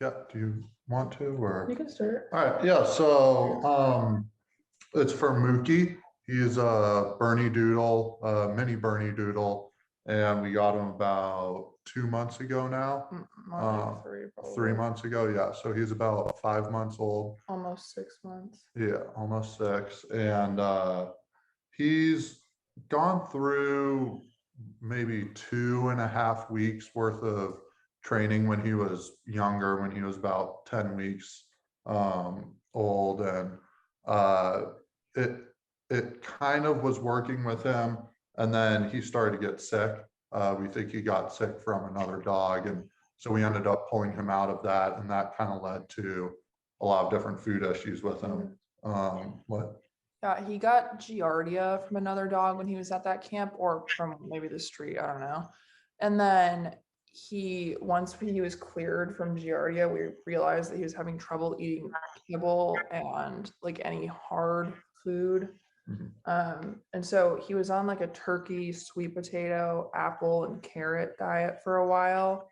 Yeah, do you want to, or? You can start. All right, yeah, so it's for Mookie. He's a Bernedoodle, a mini Bernedoodle, and we got him about 2 months ago now. More like 3, probably. 3 months ago, yeah. So he's about 5 months old. Almost 6 months. Yeah, almost 6. And he's gone through maybe 2.5 weeks worth of training when he was younger, when he was about 10 weeks old. And it kind of was working with him. And then he started to get sick. We think he got sick from another dog. And so we ended up pulling him out of that. And that kind of led to a lot of different food issues with him. What? Yeah, he got Giardia from another dog when he was at that camp, or from maybe the street, I don't know. And then once he was cleared from Giardia, we realized that he was having trouble eating kibble and like any hard food. And so he was on like a turkey, sweet potato, apple, and carrot diet for a while.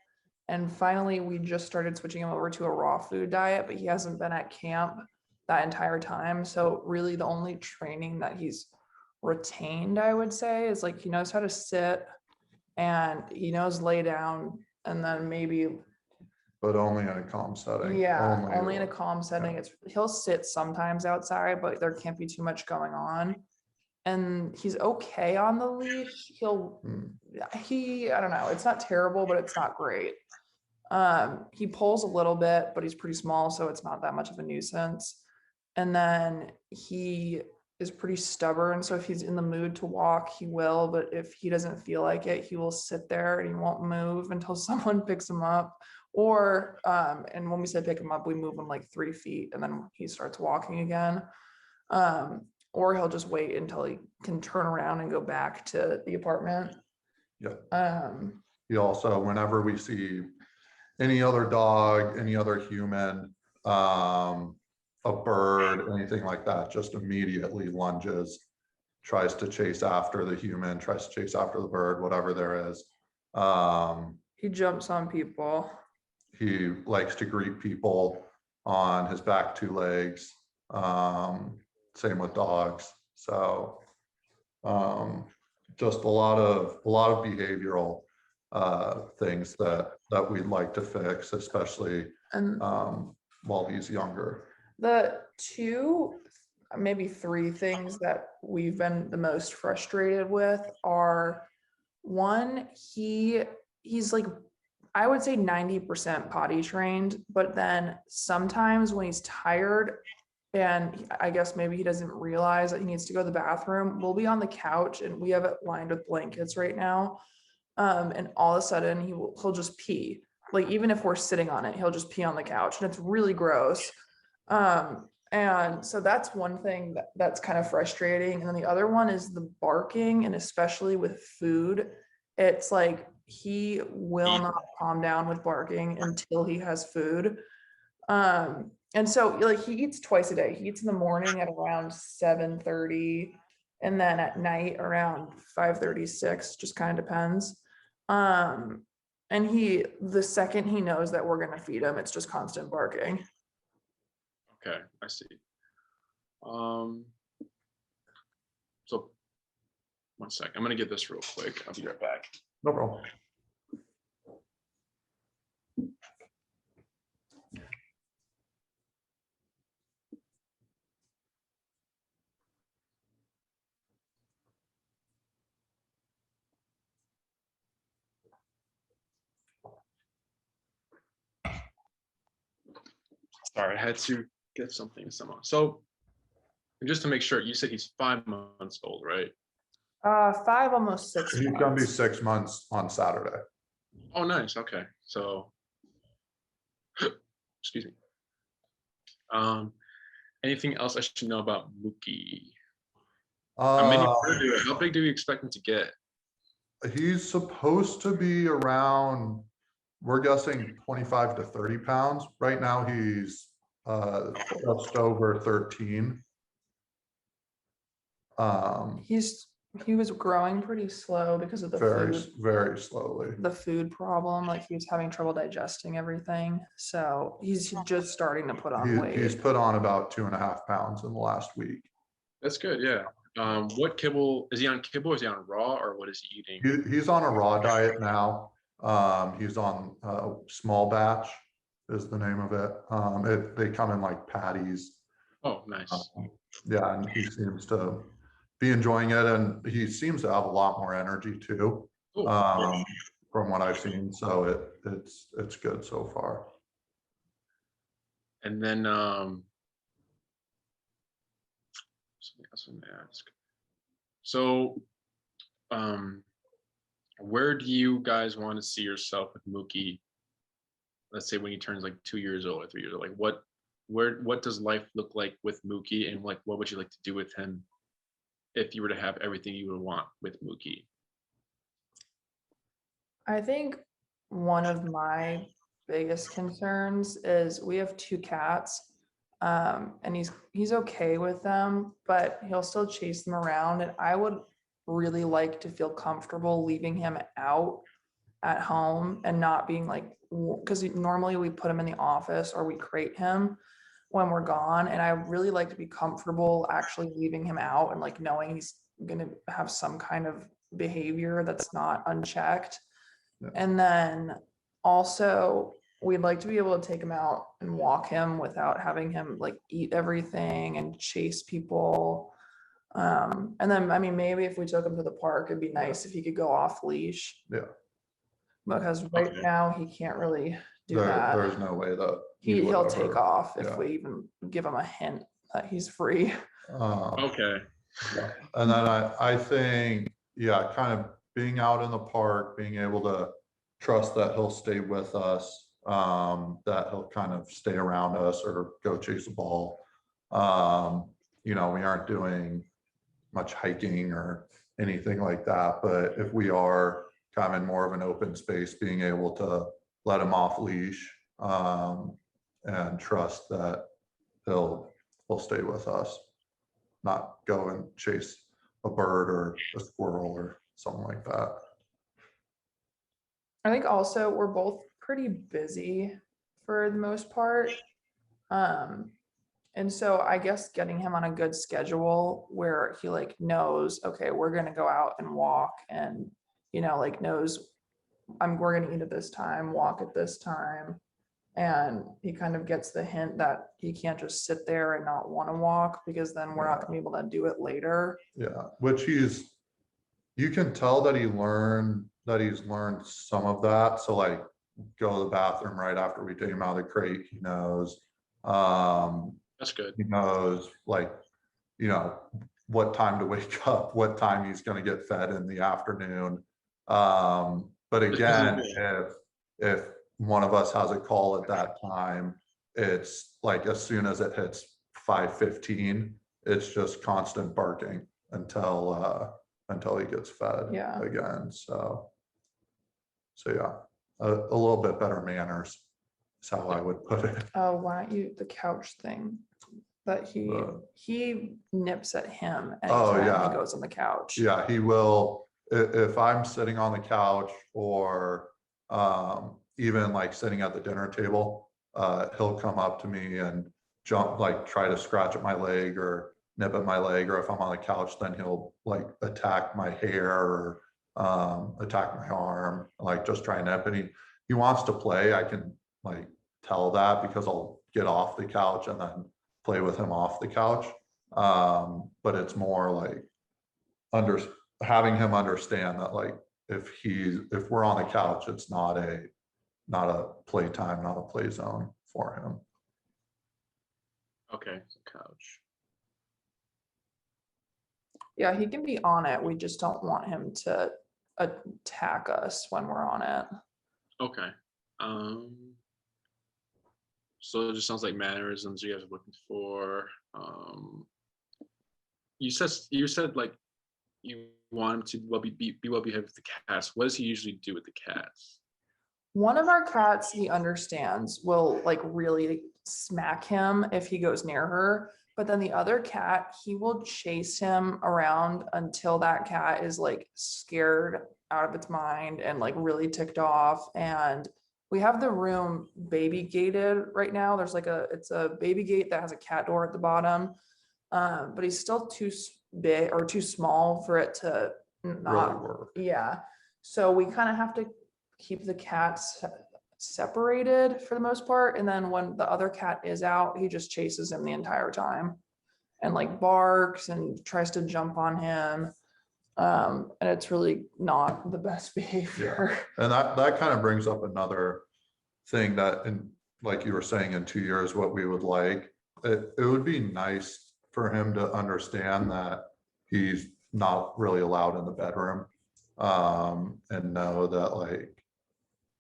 And finally, we just started switching him over to a raw food diet, but he hasn't been at camp that entire time. So really the only training that he's retained, I would say, is like he knows how to sit and he knows lay down, and then maybe, But only in a calm setting. yeah, only in a calm setting. He'll sit sometimes outside, but there can't be too much going on. And he's okay on the leash. I don't know, it's not terrible, but it's not great. He pulls a little bit, but he's pretty small, so it's not that much of a nuisance. And then he is pretty stubborn, so if he's in the mood to walk, he will, but if he doesn't feel like it, he will sit there and he won't move until someone picks him up. Or and when we say pick him up, we move him like 3 feet and then he starts walking again. Or he'll just wait until he can turn around and go back to the apartment. Yeah. He also, whenever we see any other dog, any other human, a bird, anything like that, just immediately lunges, tries to chase after the human, tries to chase after the bird, whatever there is. He jumps on people. He likes to greet people on his back 2 legs. Same with dogs. So just a lot of behavioral things that we'd like to fix, especially while he's younger. The 2, maybe 3 things that we've been the most frustrated with are, one, he's like, I would say 90% potty trained, but then sometimes when he's tired, and I guess maybe he doesn't realize that he needs to go to the bathroom, we'll be on the couch and we have it lined with blankets right now. And all of a sudden he'll just pee. Like even if we're sitting on it, he'll just pee on the couch, and it's really gross. And so that's one thing that's kind of frustrating. And then the other one is the barking, and especially with food, it's like he will not calm down with barking until he has food. And so like he eats twice a day. He eats in the morning at around 7:30, and then at night around 5:36, just kind of depends. And the second he knows that we're gonna feed him, it's just constant barking. Okay, I see. So 1 sec, I'm gonna get this real quick. I'll be right back. No problem. Sorry, I had to get something somehow. So just to make sure, you said he's 5 months old, right? 5, almost 6 He's gonna be months. 6 months on Saturday. Oh, nice. Okay, so excuse me. Anything else I should know about Mookie? How big do we expect him to get? He's supposed to be around, we're guessing 25 to 30 pounds. Right now he's just over 13. He's He was growing pretty slow because of the food. Very slowly. The food problem, like he was having trouble digesting everything. So he's just starting to put on He's weight. put on about 2.5 pounds in the last week. That's good. Yeah. What kibble is he on? Kibble? Is he on raw, or what is he eating? He's on a raw diet now. He's on small batch is the name of it. They come in like patties. Oh, nice. Yeah, and he seems to be enjoying it, and he seems to have a lot more energy too, Cool. from what I've seen. So it's good so far. And then something else I'm gonna ask. So, where do you guys want to see yourself with Mookie? Let's say when he turns like 2 years old or 3 years old. Like what does life look like with Mookie, and like what would you like to do with him if you were to have everything you would want with Mookie? I think one of my biggest concerns is we have 2 cats. And he's okay with them, but he'll still chase them around. And I would really like to feel comfortable leaving him out at home and not being like, because normally we put him in the office or we crate him when we're gone. And I really like to be comfortable actually leaving him out and like knowing he's going to have some kind of behavior that's not unchecked. Yeah. And then also we'd like to be able to take him out and walk him without having him like eat everything and chase people. And then, I mean, maybe if we took him to the park, it'd be nice if he could go off leash. Yeah. Because right now he can't really do that. There's no way that He'll take off if yeah. we even give him a hint that he's free. Okay. And then I think, yeah, kind of being out in the park, being able to trust that he'll stay with us, that he'll kind of stay around us or go chase a ball. We aren't doing much hiking or anything like that, but if we are kind of in more of an open space, being able to let him off leash, and trust that he'll stay with us, not go and chase a bird or a squirrel or something like that. I think also we're both pretty busy for the most part. And so I guess getting him on a good schedule where he like knows, okay, we're gonna go out and walk, and like knows we're gonna eat at this time, walk at this time. And he kind of gets the hint that he can't just sit there and not want to walk, because then we're not gonna be able to do it later. Yeah, which you can tell that he's learned some of that. So like go to the bathroom right after we take him out of the crate, he knows. That's good. He knows like, what time to wake up, what time he's going to get fed in the afternoon. But again, if one of us has a call at that time, it's like as soon as it hits 5:15, it's just constant barking until he gets fed again. So yeah, a little bit better manners is how I would put it. Oh, why don't you, the couch thing that he nips at him anytime he goes on the couch. Yeah, he will. If I'm sitting on the couch or even like sitting at the dinner table, he'll come up to me and jump, like try to scratch at my leg or nip at my leg, or if I'm on the couch, then he'll like attack my hair or attack my arm, like just try and nip. And he wants to play. I can like tell that because I'll get off the couch and then play with him off the couch. But it's more like having him understand that like if we're on the couch, it's not a playtime, not a play zone for him. Okay, couch. Yeah, he can be on it. We just don't want him to attack us when we're on it. Okay. So it just sounds like mannerisms you guys are looking for. You said like you want him to be well behaved with the cats. What does he usually do with the cats? One of our cats, he understands, will like really smack him if he goes near her, But then the other cat, he will chase him around until that cat is like scared out of its mind and like really ticked off. And we have the room baby gated right now. There's like it's a baby gate that has a cat door at the bottom. But he's still too big or too small for it to Really not work. Yeah. So we kind of have to keep the cats separated for the most part. And then when the other cat is out, he just chases him the entire time and like barks and tries to jump on him. And it's really not the best behavior. And that kind of brings up another thing that, in like you were saying, in 2 years, what we would like, it would be nice for him to understand that he's not really allowed in the bedroom. And know that, like,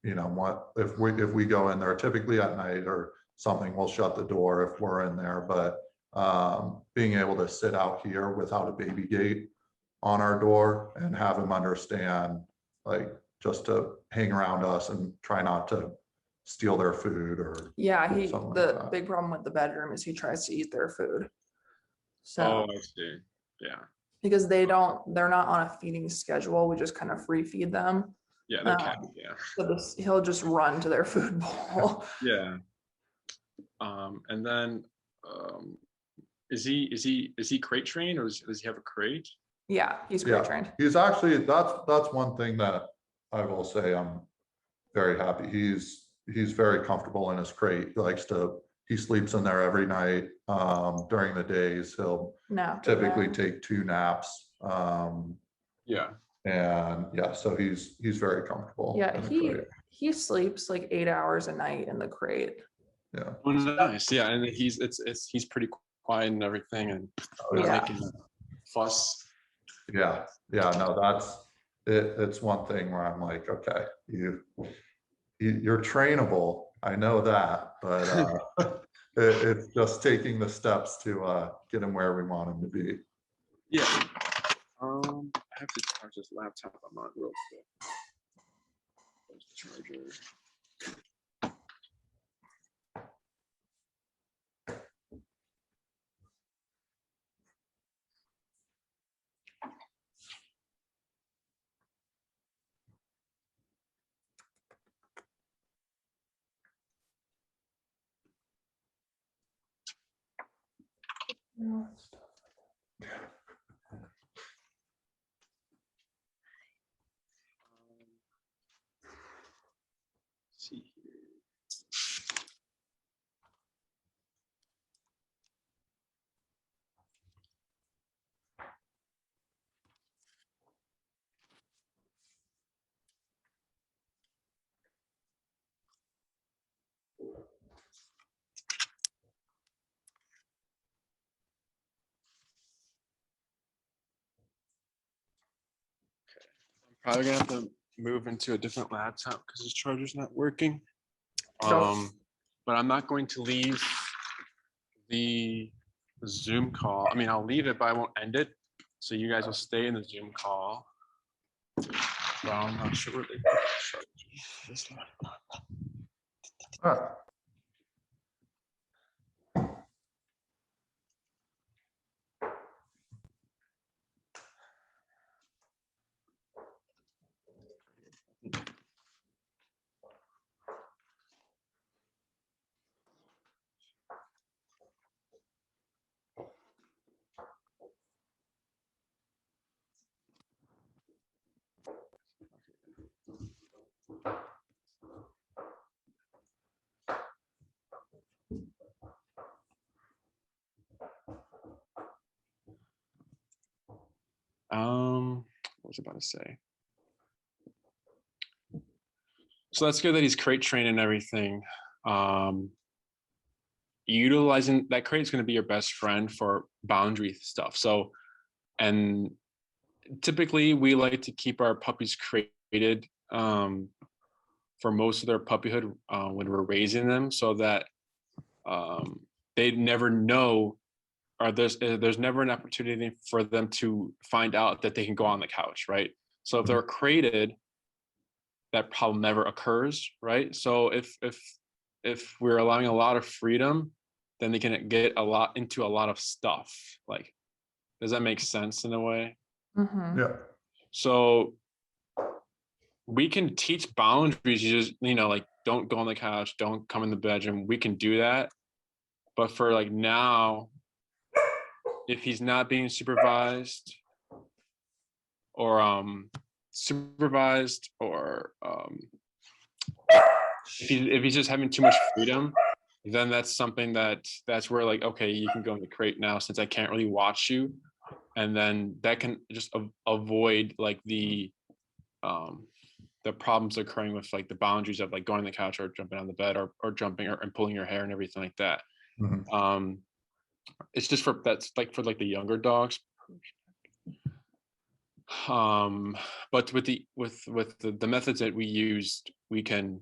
you know what, if we go in there typically at night or something, we'll shut the door if we're in there, but being able to sit out here without a baby gate on our door and have him understand, like, just to hang around us and try not to steal their food or Yeah, something like the that. big problem with the bedroom is he tries to eat their food. So Oh, I see. Yeah. because they're not on a feeding schedule, we just kind of free feed them. Yeah, they're cat. Yeah. So he'll just run to their food bowl. Yeah. And then is he crate trained, or does he have a crate? Yeah, he's crate trained. He's actually, that's one thing that I will say I'm very happy. He's very comfortable in his crate. He sleeps in there every night. During the days, he'll typically take 2 naps. Yeah. And yeah, so he's very comfortable. Yeah, he sleeps like 8 hours a night in the crate. Yeah. Oh, nice. Yeah, and he's pretty quiet and everything, and not making a fuss. Yeah. No, that's it. It's one thing where I'm like, okay, you're trainable. I know that, but it's just taking the steps to get him where we want him to be. Yeah. I have to charge this laptop I'm on real quick. There's the charger. See here. Probably gonna have to move into a different laptop because his charger's not working. But I'm not going to leave the Zoom call. I mean, I'll leave it, but I won't end it. So you guys will stay in the Zoom call. Well, I'm not sure where they put the charger. All right. What was I about to say? So that's good that he's crate trained and everything. Utilizing that crate is going to be your best friend for boundary stuff. So, and typically we like to keep our puppies crated for most of their puppyhood when we're raising them, so that they never know, or there's never an opportunity for them to find out that they can go on the couch, right? So if they're crated, that problem never occurs, right? So if we're allowing a lot of freedom then they can get into a lot of stuff. Like, does that make sense in a way? Mhm. Yeah. So we can teach boundaries. You just, like, don't go on the couch, don't come in the bedroom. We can do that. But for like now, if he's not being supervised or supervised, or if he's just having too much freedom, then that's something that's where, like, okay, you can go in the crate now since I can't really watch you. And then that can just avoid like the problems occurring with like the boundaries of like going on the couch or jumping on the bed or jumping and pulling your hair and everything like that. Mhm. It's just that's like for like the younger dogs. But with the methods that we used, we can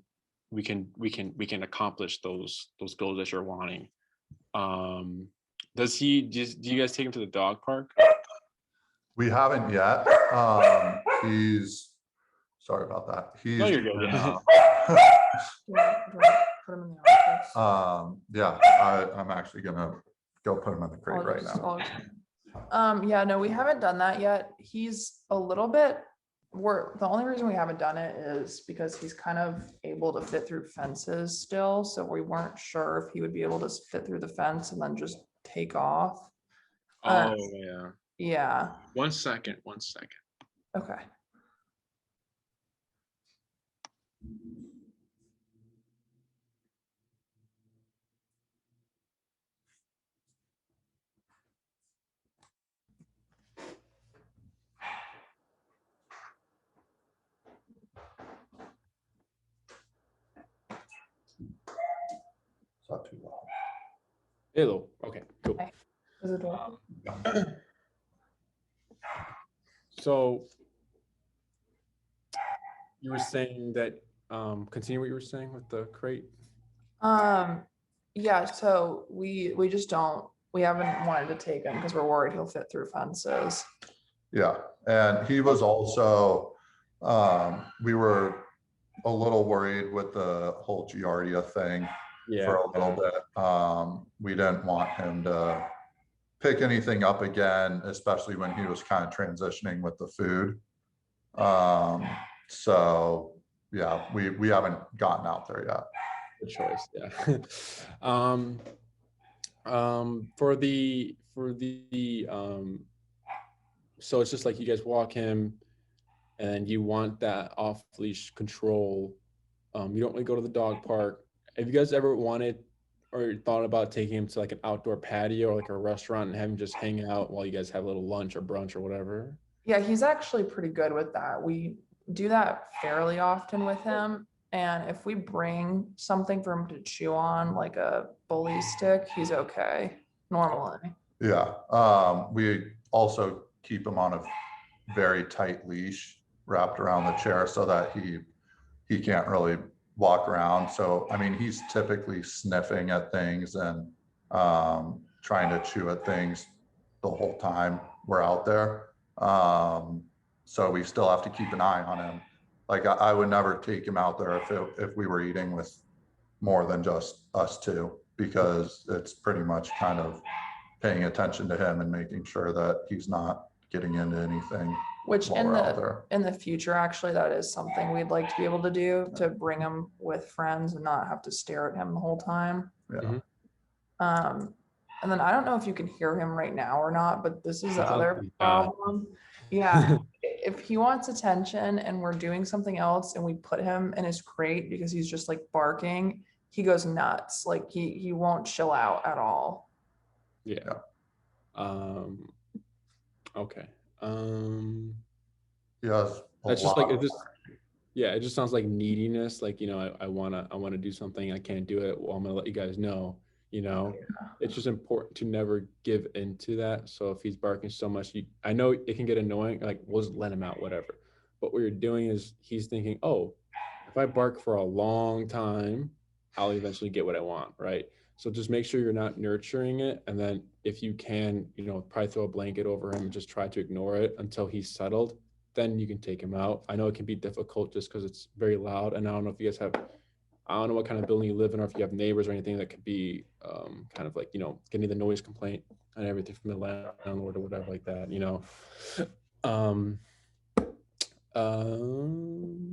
accomplish those goals that you're wanting. Do you guys take him to the dog park? We haven't yet. He's sorry about that. He's No, you're good. Do you wanna put him in the office? yeah, I'm actually gonna go put him in the crate right now. Yeah, no, we haven't done that yet. He's a little bit, the only reason we haven't done it is because he's kind of able to fit through fences still. So we weren't sure if he would be able to fit through the fence and then just take off. Oh yeah. Yeah. 1 second. Okay. It's not too long. Hello. Okay, cool. Okay. Is it door? So you were saying that, continue what you were saying with the crate. Yeah, so we haven't wanted to take him because we're worried he'll fit through fences. Yeah, and he was also, we were a little worried with the whole Giardia thing for a little bit. We didn't want him to pick anything up again, especially when he was kind of transitioning with the food. So yeah, we haven't gotten out there yet. Good choice. Yeah. For the so it's just like you guys walk him and you want that off leash control. You don't really go to the dog park. Have you guys ever wanted or thought about taking him to like an outdoor patio or like a restaurant and have him just hang out while you guys have a little lunch or brunch or whatever? Yeah, he's actually pretty good with that. We do that fairly often with him. And if we bring something for him to chew on, like a bully stick, he's okay normally. Yeah, we also keep him on a very tight leash wrapped around the chair so that he can't really walk around. So, I mean, he's typically sniffing at things and trying to chew at things the whole time we're out there. So we still have to keep an eye on him. Like I would never take him out there if we were eating with more than just us two, because it's pretty much kind of paying attention to him and making sure that he's not getting into anything. Which while we're out there. in the future, actually, that is something we'd like to be able to do, to bring him with friends and not have to stare at him the whole time. Yeah. And then I don't know if you can hear him right now or not, but this is the Sounds other pretty bad. problem. Yeah. If he wants attention and we're doing something else and we put him in his crate because he's just like barking, he goes nuts. Like he won't chill out at all. Yeah. Okay. Yes. That's just like, it just sounds like neediness. Like, I wanna do something. I can't do it. Well, I'm gonna let you guys know, It's just important to never give into that. So if he's barking so much, I know it can get annoying. Like, we'll just let him out, whatever. But what you're doing is he's thinking, oh, if I bark for a long time, I'll eventually get what I want, right? So just make sure you're not nurturing it. And then if you can, probably throw a blanket over him and just try to ignore it until he's settled. Then you can take him out. I know it can be difficult just because it's very loud. And I don't know if you guys have I don't know what kind of building you live in, or if you have neighbors or anything that could be kind of like, you know, getting the noise complaint and everything from the landlord or whatever like that, you know.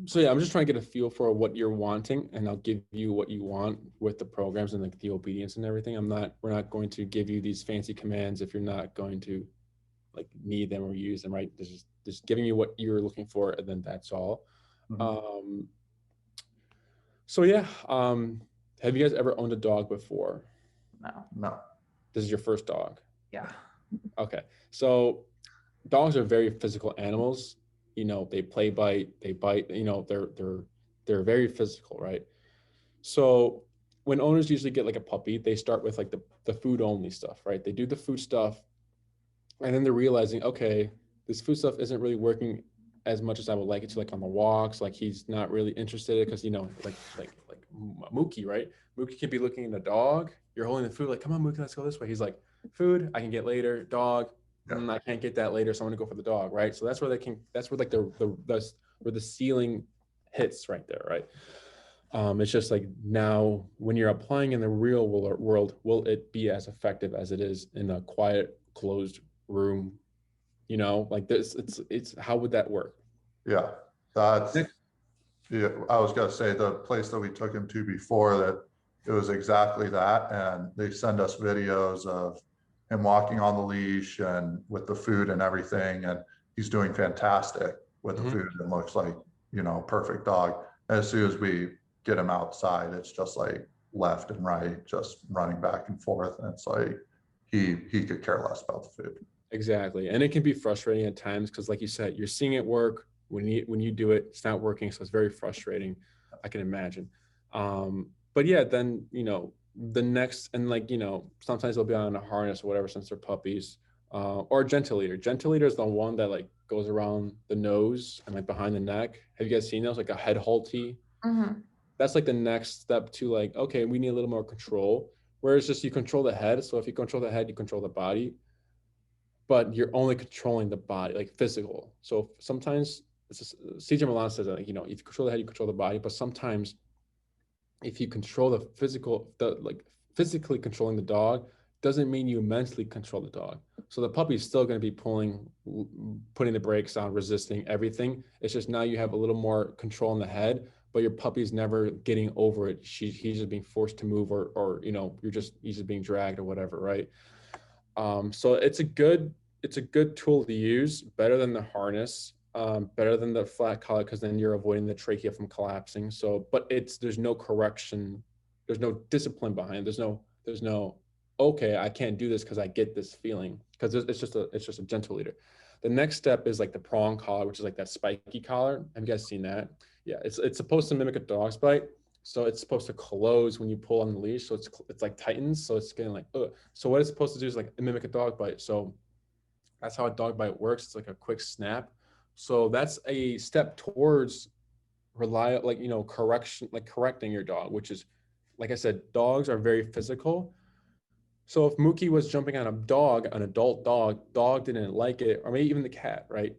So yeah, I'm just trying to get a feel for what you're wanting, and I'll give you what you want with the programs and like the obedience and everything. We're not going to give you these fancy commands if you're not going to like need them or use them, right? This is just giving you what you're looking for, and then that's all. So yeah, have you guys ever owned a dog before? No. This is your first dog? Yeah. Okay, so dogs are very physical animals. You know, they play bite, they bite. You know, they're very physical, right? So when owners usually get like a puppy, they start with like the food only stuff, right? They do the food stuff, and then they're realizing, okay, this food stuff isn't really working as much as I would like it to, like on the walks. Like he's not really interested because, you know, like Mookie, right? Mookie can be looking at a dog. You're holding the food, like, come on, Mookie, let's go this way. He's like, food, I can get later. Dog, I can't get that later, so I'm gonna go for the dog, right? So that's where that's where like where the ceiling hits right there, right? It's just like now when you're applying in the real world, will it be as effective as it is in a quiet, closed room? You know, like this, it's how would that work? Yeah, that's, yeah, I was gonna say the place that we took him to before, that it was exactly that. And they send us videos of him walking on the leash and with the food and everything. And he's doing fantastic with the food, and looks like, you know, perfect dog. As soon as we get him outside, it's just like left and right, just running back and forth. And it's like, he could care less about the food. Exactly. And it can be frustrating at times because, like you said, you're seeing it work. When you do it, it's not working. So it's very frustrating, I can imagine. But yeah, then, you know, the next, and like, you know, sometimes they'll be on a harness or whatever since they're puppies, or a gentle leader. Gentle leader is the one that like goes around the nose and like behind the neck. Have you guys seen those? Like a head halty? That's like the next step to like, okay, we need a little more control. Whereas just you control the head. So if you control the head, you control the body, but you're only controlling the body, like physical. So sometimes CJ Milan says that, like, you know, if you control the head, you control the body, but sometimes if you control the physical, like physically controlling the dog doesn't mean you mentally control the dog. So the puppy is still going to be putting the brakes on, resisting everything. It's just now you have a little more control in the head, but your puppy's never getting over it. He's just being forced to move, or you know, he's just being dragged or whatever, right? So it's a good tool to use, better than the harness, better than the flat collar, because then you're avoiding the trachea from collapsing. So, but there's no correction, there's no discipline behind it. There's no, okay, I can't do this because I get this feeling, because it's just a gentle leader. The next step is like the prong collar, which is like that spiky collar. Have you guys seen that? Yeah, it's supposed to mimic a dog's bite. So it's supposed to close when you pull on the leash. So it's like tightens. So it's getting like, so what it's supposed to do is like mimic a dog bite. So that's how a dog bite works. It's like a quick snap. So that's a step towards like, you know, correction, like correcting your dog, which is, like I said, dogs are very physical. So if Mookie was jumping on a dog, an adult dog didn't like it, or maybe even the cat, right?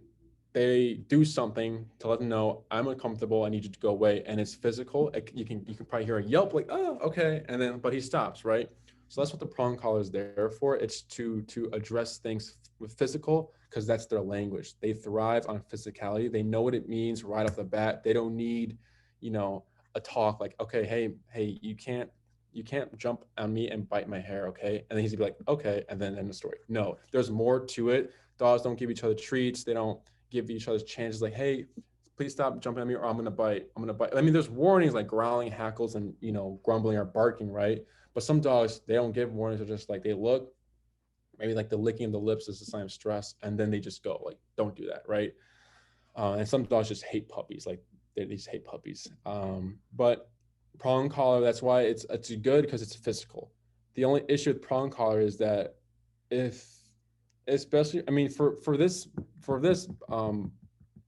They do something to let them know, I'm uncomfortable, I need you to go away, and it's physical. You can probably hear a yelp, like, oh, okay, and then but he stops, right? So that's what the prong collar is there for. It's to address things with physical, because that's their language. They thrive on physicality. They know what it means right off the bat. They don't need, you know, a talk like, okay, hey, you can't jump on me and bite my hair, okay? And then he's gonna be like, okay, and then end the story. No, there's more to it. Dogs don't give each other treats. They don't give each other chances, like, hey, please stop jumping at me, or I'm gonna bite. I mean, there's warnings like growling, hackles, and, you know, grumbling or barking, right? But some dogs, they don't give warnings. They're just like, they look, maybe like the licking of the lips is a sign of stress, and then they just go, like, don't do that, right? And some dogs just hate puppies, like they just hate puppies. But prong collar, that's why it's good, because it's physical. The only issue with prong collar is that especially, I mean, for this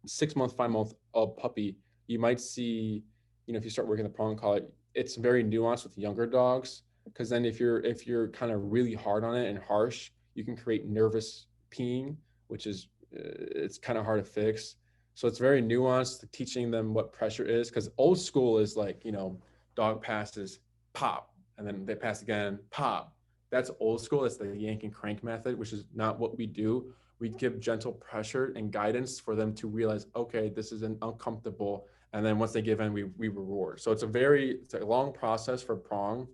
6 month, 5 month old puppy, you might see, you know, if you start working the prong collar, it's very nuanced with younger dogs, because then if you're kind of really hard on it and harsh, you can create nervous peeing, which is it's kind of hard to fix. So it's very nuanced, teaching them what pressure is, because old school is like, you know, dog passes, pop, and then they pass again, pop. That's old school. That's the yank and crank method, which is not what we do. We give gentle pressure and guidance for them to realize, okay, this is uncomfortable. And then once they give in, we reward. So it's a long process for Prong.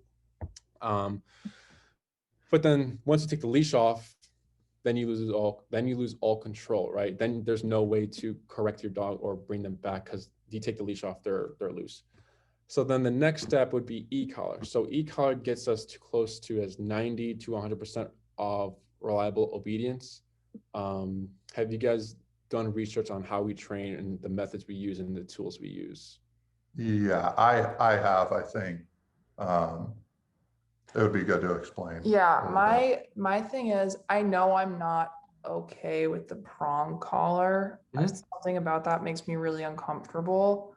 But then once you take the leash off, then you lose all control, right? Then there's no way to correct your dog or bring them back because you take the leash off, they're loose. So then the next step would be e-collar. So e-collar gets us to close to as 90 to 100% of reliable obedience. Have you guys done research on how we train and the methods we use and the tools we use? Yeah, I have, I think. It would be good to explain. Yeah, my thing is, I know I'm not okay with the prong collar. Something about that makes me really uncomfortable.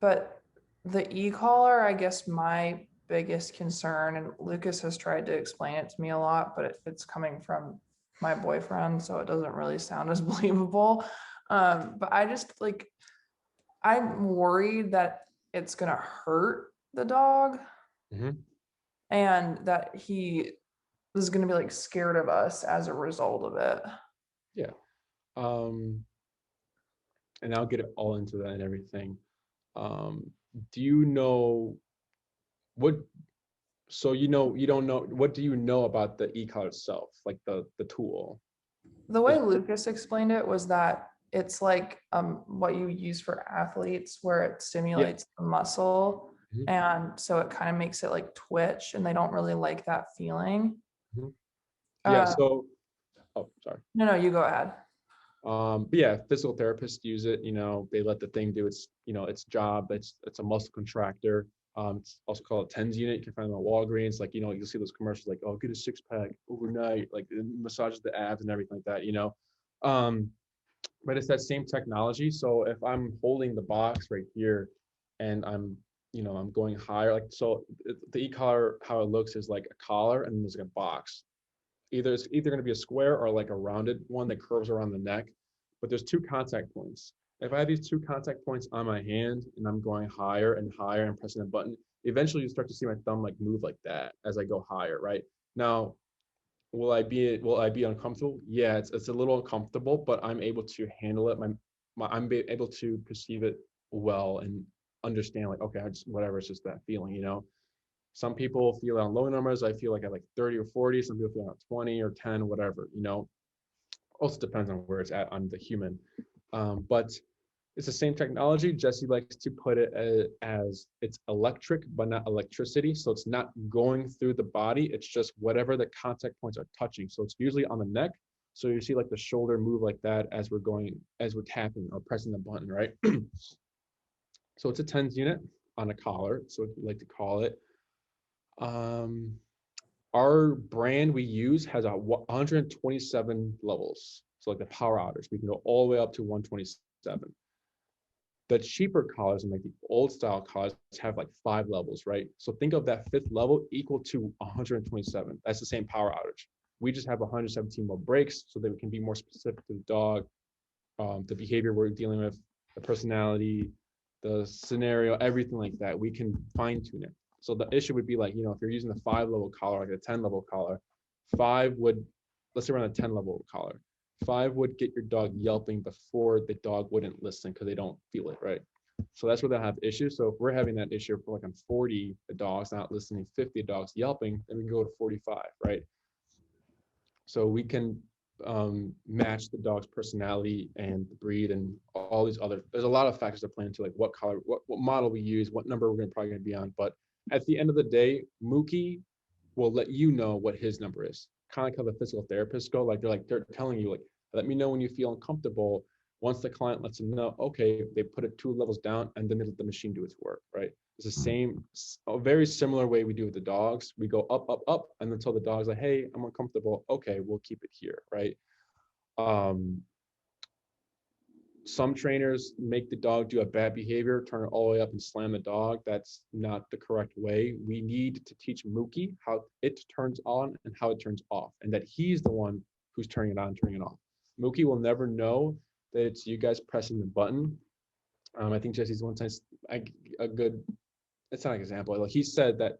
But the e-collar, I guess my biggest concern, and Lucas has tried to explain it to me a lot, but it's coming from my boyfriend, so it doesn't really sound as believable. But I just like, I'm worried that it's gonna hurt the dog. And that he is going to be like scared of us as a result of it. Yeah. And I'll get it all into that and everything. Do you know what, so you don't know, what do you know about the e-collar itself, like the tool? The way Lucas explained it was that it's like what you use for athletes where it stimulates the muscle. And so it kind of makes it like twitch and they don't really like that feeling. Yeah, so, oh, sorry. No, you go ahead. But yeah, physical therapists use it, they let the thing do its, its job. It's a muscle contractor. It's also called a TENS unit. You can find them at Walgreens. Like, you'll see those commercials like, oh, get a 6-pack overnight, like it massages the abs and everything like that, but it's that same technology. So if I'm holding the box right here and I'm going higher, like, so the e-collar, how it looks is like a collar and there's like a box. It's either going to be a square or like a rounded one that curves around the neck, but there's 2 contact points. If I have these 2 contact points on my hand and I'm going higher and higher and pressing a button, eventually you start to see my thumb like move like that as I go higher, right? Now, will I be uncomfortable? Yeah, it's a little uncomfortable, but I'm able to handle it. I'm able to perceive it well and understand, like, okay, whatever, it's just that feeling, Some people feel it on low numbers. I feel like at like 30 or 40. Some people feel at 20 or 10, whatever, Also depends on where it's at on the human. But it's the same technology. Jesse likes to put it as it's electric, but not electricity. So it's not going through the body. It's just whatever the contact points are touching. So it's usually on the neck. So you see like the shoulder move like that as we're tapping or pressing the button, right? So it's a TENS unit on a collar. So if you like to call it. Our brand we use has 127 levels. So like the power hours, we can go all the way up to 127. The cheaper collars and like the old style collars have like 5 levels, right? So think of that 5th level equal to 127. That's the same power outage. We just have 117 more breaks so that we can be more specific to the dog, the behavior we're dealing with, the personality, the scenario, everything like that. We can fine tune it. So the issue would be like, if you're using the 5-level collar, like a 10-level collar, 5 would, let's say we're on a 10-level collar, 5 would get your dog yelping before the dog wouldn't listen because they don't feel it, right? So that's where they'll have issues. So if we're having that issue for like on 40, the dog's not listening, 50 dogs yelping, then we can go to 45, right? So we can match the dog's personality and the breed and all these other, there's a lot of factors that play into like what collar, what model we use, what number we're probably going to be on. But at the end of the day, Mookie will let you know what his number is. Kind of like how the physical therapists go, they're telling you, like, let me know when you feel uncomfortable. Once the client lets them know, okay, they put it 2 levels down and then they let the machine do its work, right? It's the same, a very similar way we do with the dogs. We go up, up, up, and until the dog's like, hey, I'm uncomfortable. Okay, we'll keep it here, right? Some trainers make the dog do a bad behavior, turn it all the way up and slam the dog. That's not the correct way. We need to teach Mookie how it turns on and how it turns off, and that he's the one who's turning it on, turning it off. Mookie will never know that it's you guys pressing the button. I think Jesse's one time a good it's not an example. Like he said that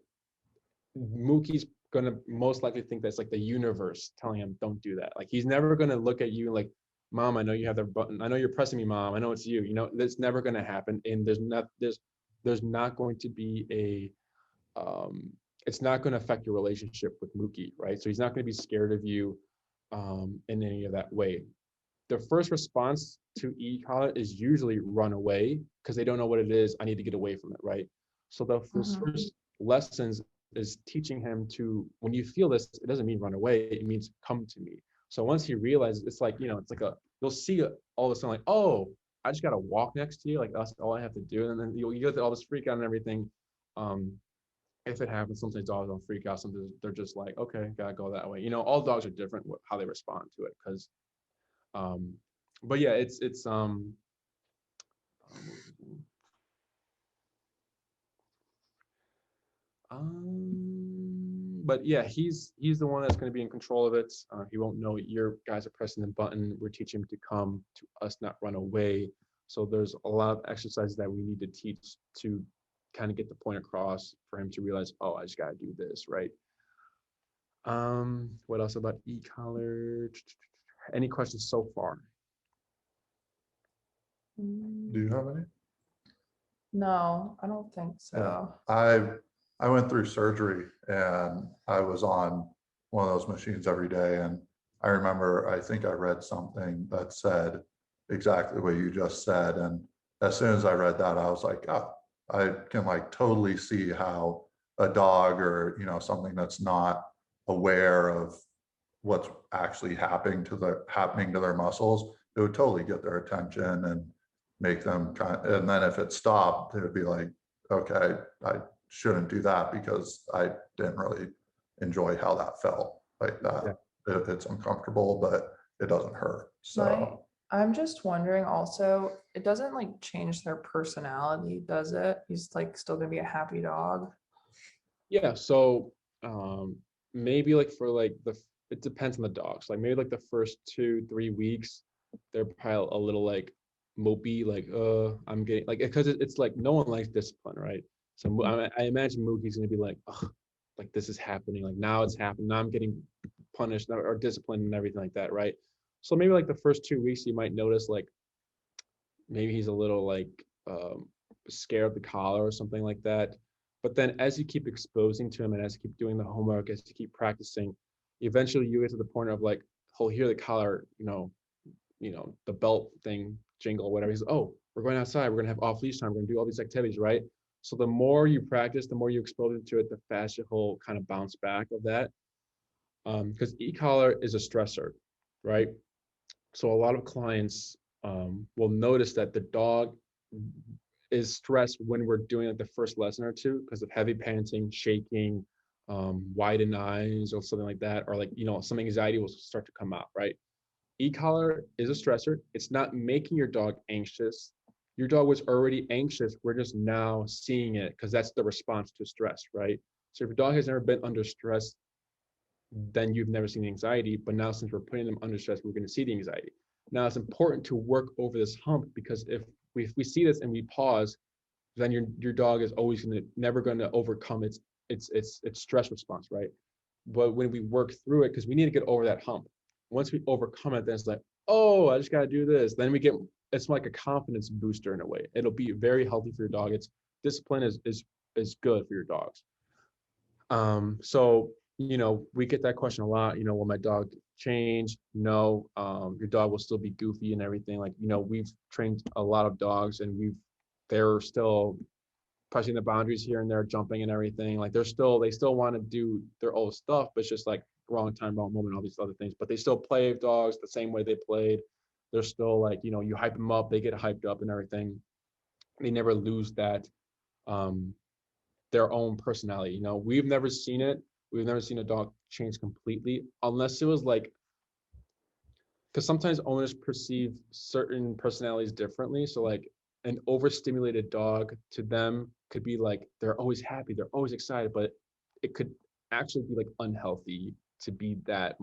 Mookie's gonna most likely think that's like the universe telling him don't do that. Like he's never gonna look at you like, Mom, I know you have the button. I know you're pressing me, Mom. I know it's you. You know, that's never gonna happen. And there's not going to be it's not going to affect your relationship with Mookie, right? So he's not going to be scared of you in any of that way. The first response to e-collar is usually run away because they don't know what it is. I need to get away from it, right? So the first lessons is teaching him to, when you feel this, it doesn't mean run away. It means come to me. So once he realizes, it's like, it's like you'll see all of a sudden like, oh, I just got to walk next to you. Like that's all I have to do. And then you get all this freak out and everything. If it happens, sometimes dogs don't freak out. Sometimes they're just like, okay, gotta go that way. All dogs are different with how they respond to it. Because, but yeah, it's but yeah, he's the one that's going to be in control of it. He won't know your guys are pressing the button. We're teaching him to come to us, not run away. So there's a lot of exercises that we need to teach to kind of get the point across for him to realize, oh, I just got to do this, right? What else about e-collar? Any questions so far? Do you have any? No, I don't think so. Yeah, I went through surgery and I was on one of those machines every day. And I remember, I think I read something that said exactly what you just said. And as soon as I read that, I was like, oh, I can like totally see how a dog or, something that's not aware of what's actually happening to their muscles, it would totally get their attention and make them and then if it stopped, it would be like, okay, I shouldn't do that because I didn't really enjoy how that felt like that. Yeah. It's uncomfortable, but it doesn't hurt. So I'm just wondering also, it doesn't like change their personality, does it? He's like still gonna be a happy dog. Yeah, so maybe like for like it depends on the dogs. Like maybe like the first 2-3 weeks, they're probably a little like mopey, like I'm getting like, because it's like no one likes discipline, right? So I imagine Mookie's gonna be like, oh, like this is happening, like now it's happening, now I'm getting punished or disciplined and everything like that, right? So maybe like the first 2 weeks you might notice like maybe he's a little like scared of the collar or something like that. But then as you keep exposing to him and as you keep doing the homework, as you keep practicing, eventually you get to the point of like, he'll hear the collar, the belt thing jingle, whatever. He's, oh, we're going outside. We're going to have off-leash time. We're going to do all these activities, right? So the more you practice, the more you expose him to it, the faster he'll kind of bounce back of that. Because e-collar is a stressor, right? So a lot of clients will notice that the dog is stressed when we're doing like the first lesson or two because of heavy panting, shaking, widened eyes or something like that, or like, some anxiety will start to come out, right? E-collar is a stressor. It's not making your dog anxious. Your dog was already anxious. We're just now seeing it because that's the response to stress, right? So if your dog has never been under stress, then you've never seen anxiety. But now since we're putting them under stress, we're going to see the anxiety. Now it's important to work over this hump because if we see this and we pause, then your dog is always never going to overcome its stress response, right? But when we work through it, because we need to get over that hump. Once we overcome it, then it's like, oh, I just got to do this. Then it's like a confidence booster in a way. It'll be very healthy for your dog. Discipline is good for your dogs. So, we get that question a lot, will my dog change? No, your dog will still be goofy and everything. Like, we've trained a lot of dogs and they're still pushing the boundaries here and there, jumping and everything. Like they still want to do their old stuff, but it's just like wrong time, wrong moment, all these other things. But they still play with dogs the same way they played. They're still like, you hype them up, they get hyped up and everything. They never lose that, their own personality. We've never seen it. We've never seen a dog change completely unless it was like, because sometimes owners perceive certain personalities differently. So like an overstimulated dog to them could be like, they're always happy, they're always excited, but it could actually be like unhealthy to be that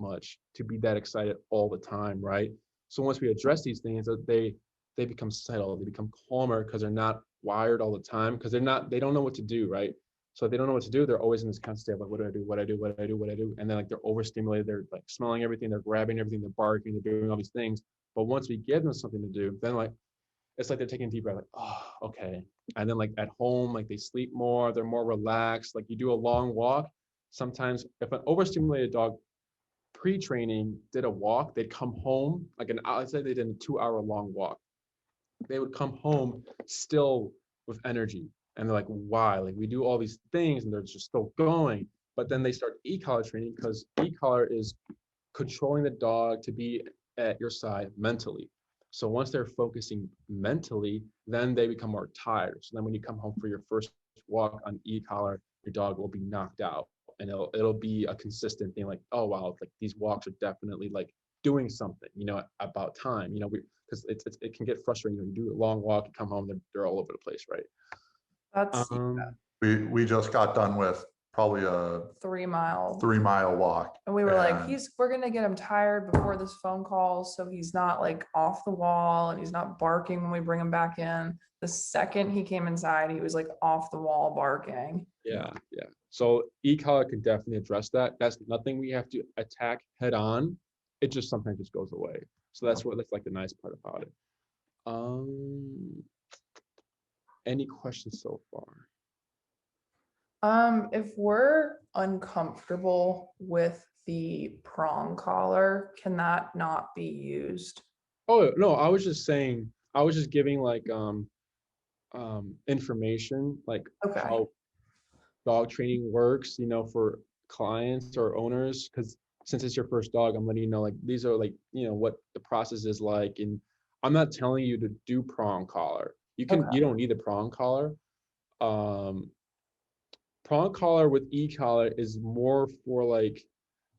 excited all the time, right? So once we address these things, they become settled, they become calmer because they're not wired all the time because they don't know what to do, right? So if they don't know what to do, they're always in this constant state of like, what do I do? What I do? What I do? What I do? And then like they're overstimulated. They're like smelling everything. They're grabbing everything. They're barking. They're doing all these things. But once we give them something to do, then like it's like they're taking a deep breath, like, oh, okay. And then like at home, like they sleep more. They're more relaxed. Like you do a long walk. Sometimes if an overstimulated dog pre-training did a walk, they'd come home like I'd say they did a 2-hour long walk. They would come home still with energy. And they're like, why? Like we do all these things and they're just still going. But then they start e-collar training because e-collar is controlling the dog to be at your side mentally. So once they're focusing mentally, then they become more tired. So then when you come home for your first walk on e-collar, your dog will be knocked out. And it'll be a consistent thing like, oh wow, like these walks are definitely like doing something, about time, because it can get frustrating when you do a long walk, you come home, they're all over the place, right? That's We just got done with probably a 3 mile. 3-mile walk. And we were like, And- we're gonna get him tired before this phone call, so he's not like off the wall and he's not barking when we bring him back in. The second he came inside, he was like off the wall barking. Yeah. So e-collar can definitely address that. That's nothing we have to attack head on. It just sometimes just goes away. So that's like the nice part about it. Any questions so far? If we're uncomfortable with the prong collar, can that not be used? Oh no, I was just giving like information like Okay. how dog training works, for clients or owners, because since it's your first dog, I'm letting you know like these are like what the process is like. And I'm not telling you to do prong collar. You don't need the prong collar. Prong collar with e-collar is more for like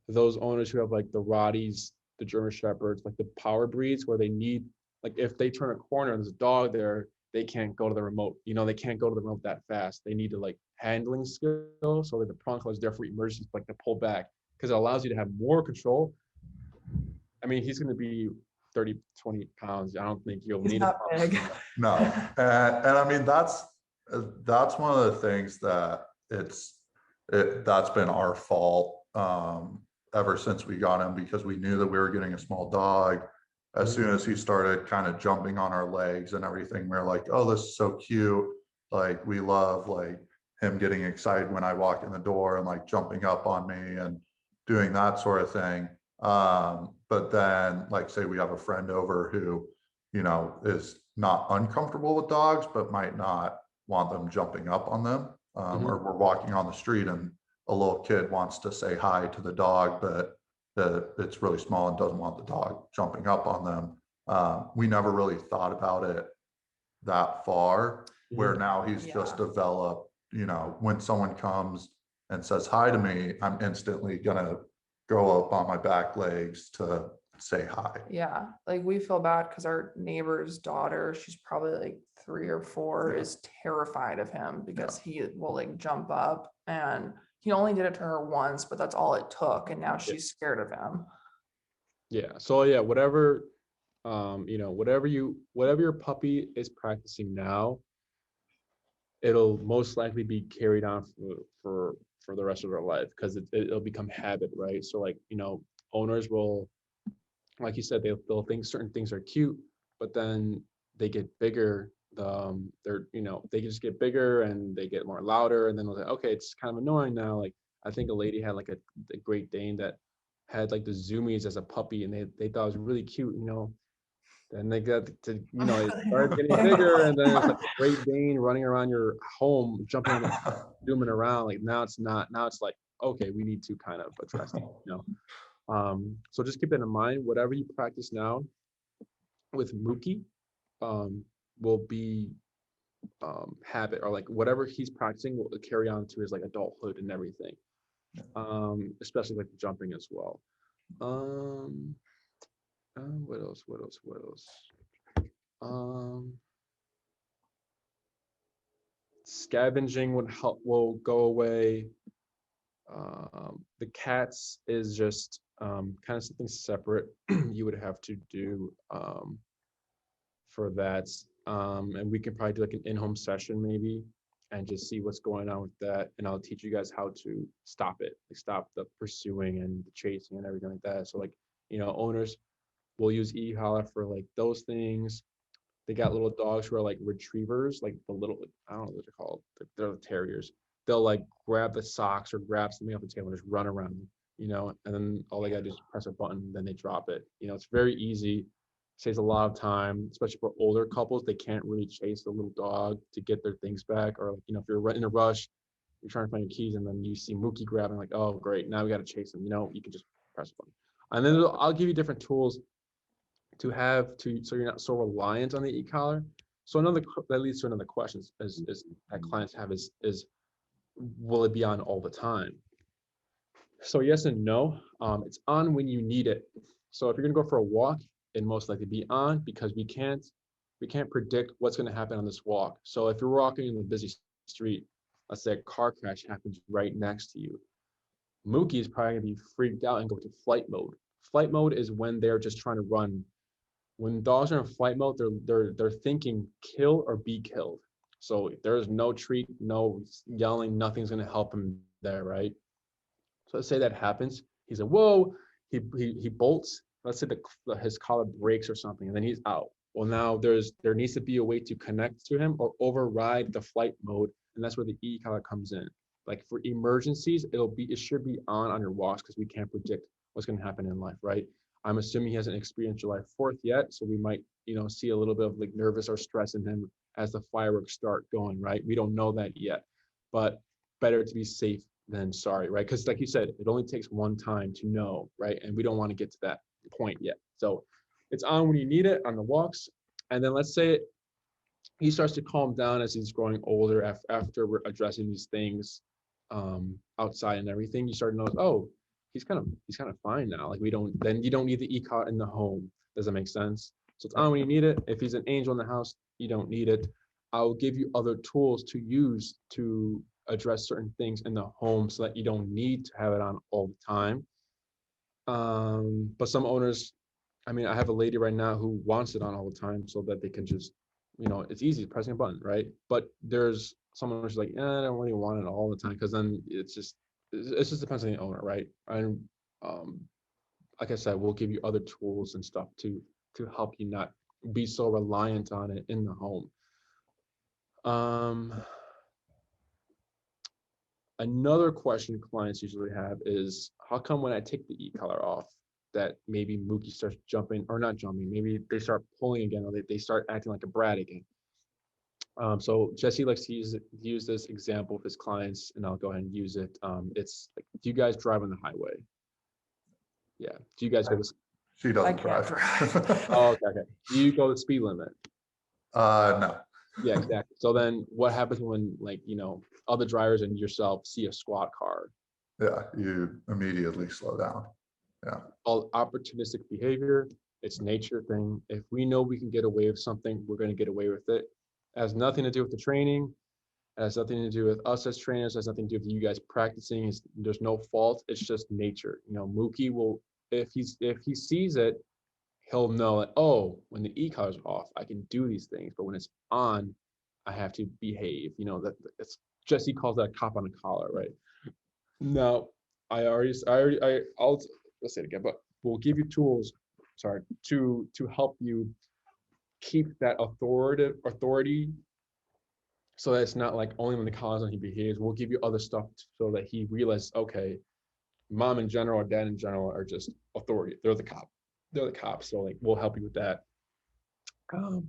those owners who have like the Rotties, the German Shepherds, like the power breeds where they need, like if they turn a corner and there's a dog there, they can't go to the remote. They can't go to the remote that fast. They need to like handling skill. So like the prong collar is there for emergencies, like to pull back because it allows you to have more control. I mean, he's going to be 30, 20 pounds. I don't think you'll He's need not big. No, and I mean that's one of the things that that's been our fault ever since we got him, because we knew that we were getting a small dog. As soon as he started kind of jumping on our legs and everything, we we're like, oh, this is so cute. Like we love like him getting excited when I walk in the door and like jumping up on me and doing that sort of thing. But then like say we have a friend over who is not uncomfortable with dogs but might not want them jumping up on them, or we're walking on the street and a little kid wants to say hi to the dog but it's really small and doesn't want the dog jumping up on them. We never really thought about it that far, where now he's just developed, when someone comes and says hi to me, I'm instantly gonna go up on my back legs to say hi. Yeah, like we feel bad because our neighbor's daughter, she's probably like 3 or 4, is terrified of him because he will like jump up, and he only did it to her once, but that's all it took, and now she's scared of him. Yeah. So yeah, whatever whatever your puppy is practicing now, it'll most likely be carried on for the rest of their life because it'll become habit, right? So like owners will, like you said, they'll think certain things are cute, but then they get bigger. They just get bigger and they get more louder, and then they'll say, okay, it's kind of annoying now. Like I think a lady had like a Great Dane that had like the zoomies as a puppy, and they thought it was really cute, and they got to it started getting bigger, and then it's like a Great Dane running around your home, jumping on zooming around. Like now it's not. Now it's like, okay, we need to kind of address it, So just keep that in mind. Whatever you practice now with Mookie will be habit, or like whatever he's practicing will carry on to his like adulthood and everything, especially like the jumping as well. What else? Scavenging will go away. The cats is just kind of something separate you would have to do for that. And we can probably do like an in-home session maybe and just see what's going on with that. And I'll teach you guys how to stop it, like stop the pursuing and the chasing and everything like that. So like, owners will use e-collar for like those things. They got little dogs who are like retrievers, like the little, I don't know what they're called. They're the terriers. They'll like grab the socks or grab something off the table and just run around, and then all they gotta do is press a button, then they drop it. It's very easy, saves a lot of time, especially for older couples. They can't really chase the little dog to get their things back. Or, if you're in a rush, you're trying to find your keys and then you see Mookie grabbing, like, oh, great, now we got to chase him. You can just press a button. And then I'll give you different tools so you're not so reliant on the e-collar. So that leads to another question is that clients have is will it be on all the time? So yes and no. It's on when you need it. So if you're gonna go for a walk, it most likely be on, because we can't predict what's gonna happen on this walk. So if you're walking in a busy street, let's say a car crash happens right next to you, Mookie is probably gonna be freaked out and go to flight mode. Flight mode is when they're just trying to run. When dogs are in flight mode, they're thinking kill or be killed. So there's no treat, no yelling, nothing's gonna help him there, right? So let's say that happens. He's like, whoa, he bolts. Let's say his collar breaks or something, and then he's out. Well, now there needs to be a way to connect to him or override the flight mode, and that's where the e-collar comes in. Like for emergencies, it should be on your walks, because we can't predict what's going to happen in life, right? I'm assuming he hasn't experienced July 4th yet, so we might, see a little bit of like nervous or stress in him as the fireworks start going, right? We don't know that yet, but better to be safe than sorry, right? Because like you said, it only takes one time to know, right? And we don't want to get to that point yet. So it's on when you need it on the walks. And then let's say he starts to calm down as he's growing older after we're addressing these things outside and everything. You start to notice, oh, he's kind of fine now. Like then you don't need the e-collar in the home. Does that make sense? So it's on when you need it. If he's an angel in the house, you don't need it. I'll give you other tools to use to address certain things in the home so that you don't need to have it on all the time. But some owners, I have a lady right now who wants it on all the time so that they can just, it's easy pressing a button, right? But there's some owners like, I don't really want it all the time, because then it just depends on the owner, right? And like I said, we'll give you other tools and stuff to help you not be so reliant on it in the home. Another question clients usually have is, how come when I take the e-collar off that maybe Mookie starts jumping, or not jumping, maybe they start pulling again, or they start acting like a brat again. So Jesse likes to use this example with his clients, and I'll go ahead and use it. It's like, do you guys drive on the highway? Yeah. Do you guys go to? She doesn't drive. Oh, okay. Do you go the speed limit? No. Yeah, exactly. So then what happens when, like, other drivers and yourself see a squad car? Yeah, you immediately slow down. Yeah. All opportunistic behavior. It's nature thing. If we know we can get away with something, we're going to get away with it. It has nothing to do with the training. It has nothing to do with us as trainers. It has nothing to do with you guys practicing. There's no fault. It's just nature. Mookie will, if he sees it, he'll know that, oh, when the e-collar's off, I can do these things, but when it's on, I have to behave. That it's Jesse calls that a cop on a collar, right? No, I'll let's say it again, but we'll give you tools, to help you keep that authority, so that it's not like only when the collar's on he behaves. We'll give you other stuff so that he realizes, okay, mom in general or dad in general are just authority. They're the cops. So like, we'll help you with that.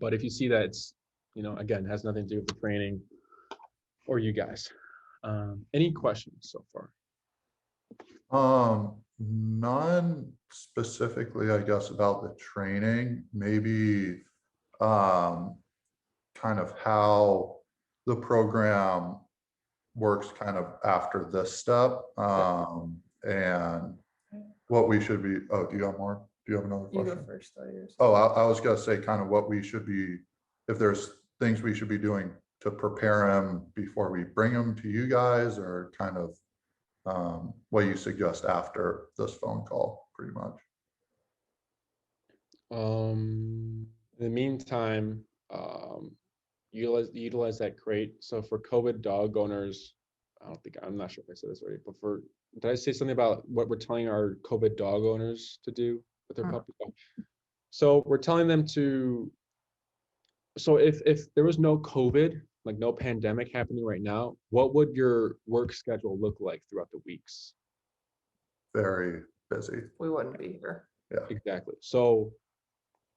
But if you see that it's, again, has nothing to do with the training or you guys. Any questions so far? None specifically, I guess, about the training. Maybe kind of how the program works kind of after this step, and what we should be. Oh, do you have more? Do you have another question? You go first. Oh, I was gonna say kind of what we should be, if there's things we should be doing to prepare him before we bring him to you guys, or kind of what you suggest after this phone call, pretty much. In the meantime, utilize that crate. So for COVID dog owners, I'm not sure if I said this already, but did I say something about what we're telling our COVID dog owners to do with their puppy? So we're telling them so if there was no COVID, like no pandemic happening right now, what would your work schedule look like throughout the weeks? Very busy. We wouldn't be here. Exactly. So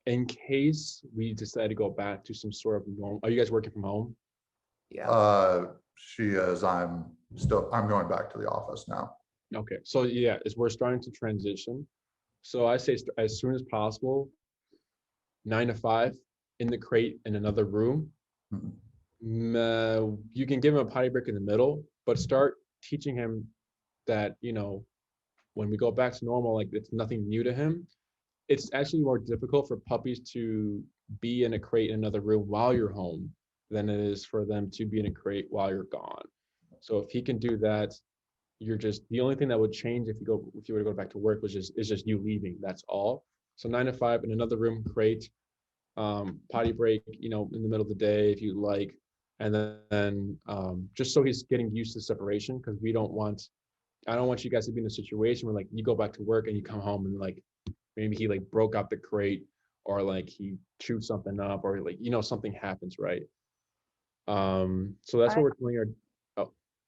in case we decide to go back to some sort of normal, are you guys working from home? Yeah. She is. I'm going back to the office now. Okay. So yeah, we're starting to transition. So I say as soon as possible, 9 to 5 in the crate in another room. You can give him a potty break in the middle, but start teaching him that, when we go back to normal, like it's nothing new to him. It's actually more difficult for puppies to be in a crate in another room while you're home than it is for them to be in a crate while you're gone. So if he can do that, the only thing that would change if you were to go back to work is just you leaving. That's all. So 9 to 5 in another room, crate, potty break, in the middle of the day if you like, and then just so he's getting used to separation, because I don't want you guys to be in a situation where like you go back to work and you come home and like maybe he like broke out the crate or like he chewed something up or like something happens, right? So that's what we're doing.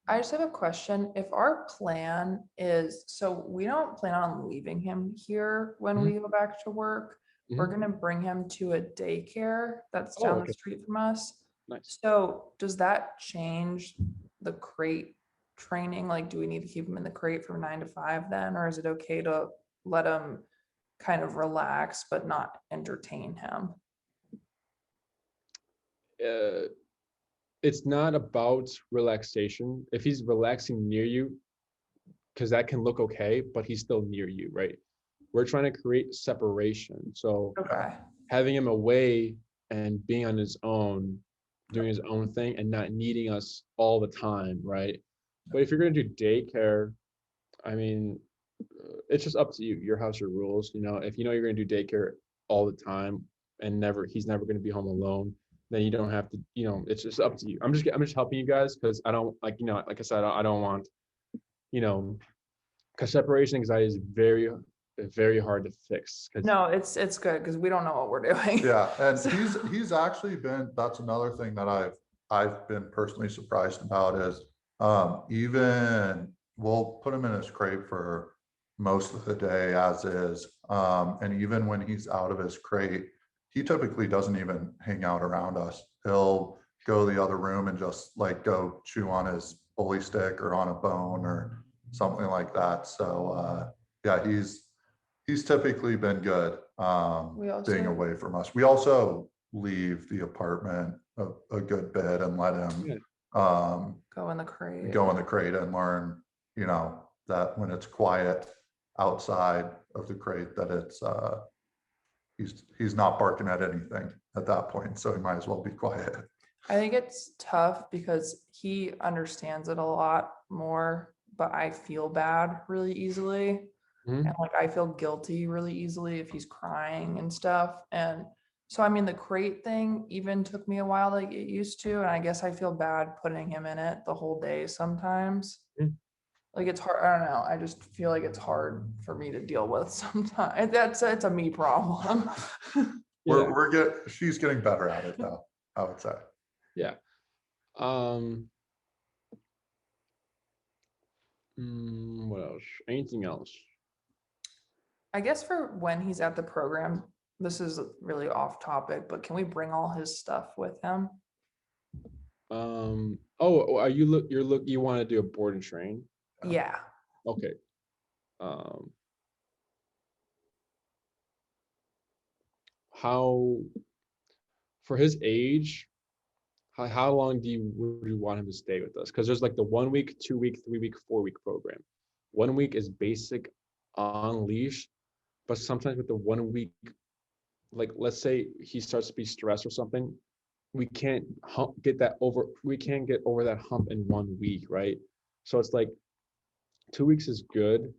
I just have a question. If our plan is, so we don't plan on leaving him here when we go back to work. We're going to bring him to a daycare that's down the street from us. Nice. So does that change the crate training? Like, do we need to keep him in the crate from 9 to 5 then? Or is it okay to let him kind of relax, but not entertain him? It's not about relaxation. If he's relaxing near you, because that can look okay, but he's still near you, right? We're trying to create separation. So having him away and being on his own, doing his own thing and not needing us all the time, right? But if you're going to do daycare, I mean, it's just up to you. Your house, your rules. If you're going to do daycare all the time and he's never going to be home alone, then you don't have to. It's just up to you. I'm just helping you guys because I don't like I said, I don't want because separation anxiety is very, very hard to fix. No, it's good because we don't know what we're doing. Yeah, and he's actually been. That's another thing that I've been personally surprised about is even we'll put him in his crate for most of the day as is, and even when he's out of his crate, he typically doesn't even hang out around us. He'll go to the other room and just like go chew on his bully stick or on a bone or something like that. So yeah, he's typically been good being away from us. We also leave the apartment a good bit and let him go in the crate and learn, that when it's quiet outside of the crate that it's he's not barking at anything at that point, so he might as well be quiet. I think it's tough because he understands it a lot more, but I feel bad really easily. And like I feel guilty really easily if he's crying and stuff. And so I mean the crate thing even took me a while to get used to, and I guess I feel bad putting him in it the whole day sometimes. Like it's hard. I don't know. I just feel like it's hard for me to deal with sometimes. It's a me problem. She's getting better at it though, I would say. Yeah. What else? Anything else? I guess for when he's at the program, this is really off topic, but can we bring all his stuff with him? Are you want to do a board and train? Yeah. Okay. How for his age, how long would you want him to stay with us? Because there's like the 1 week, 2 week, 3 week, 4 week program. 1 week is basic on leash, but sometimes with the 1 week, like let's say he starts to be stressed or something, we can't get over that hump in 1 week, right? So it's like 2 weeks is good.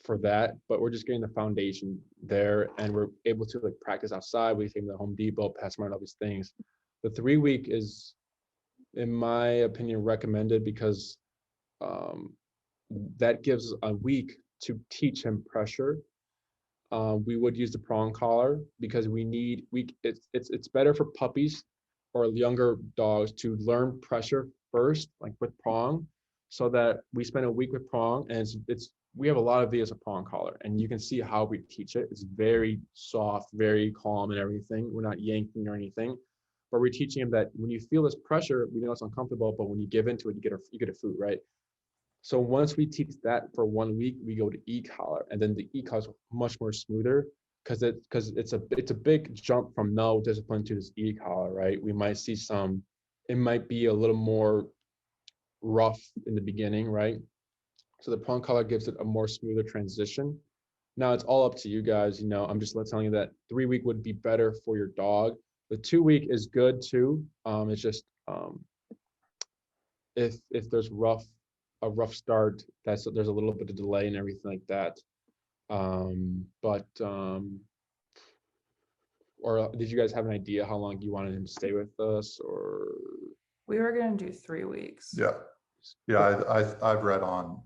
for that, but we're just getting the foundation there, and we're able to like practice outside. We take them to Home Depot, pass them around, all these things. The 3-week is, in my opinion, recommended because that gives a week to teach him pressure. We would use the prong collar because it's better for puppies or younger dogs to learn pressure first, like with prong, so that we spend a week with prong, and we have a lot of videos of prong collar, and you can see how we teach it. It's very soft, very calm and everything. We're not yanking or anything, but we're teaching him that when you feel this pressure, we know it's uncomfortable, but when you give into it, you get a food, right? So once we teach that for 1 week, we go to e-collar, and then the e-collar is much more smoother because it's a big jump from no discipline to this e-collar, right? We might see it might be a little more rough in the beginning, right? So the prong collar gives it a more smoother transition. Now it's all up to you guys. I'm just telling you that 3-week would be better for your dog. The 2-week is good too. It's just if there's a rough start, there's a little bit of delay and everything like that. Or did you guys have an idea how long you wanted him to stay with us, or? We were gonna do 3 weeks. Yeah, I've read on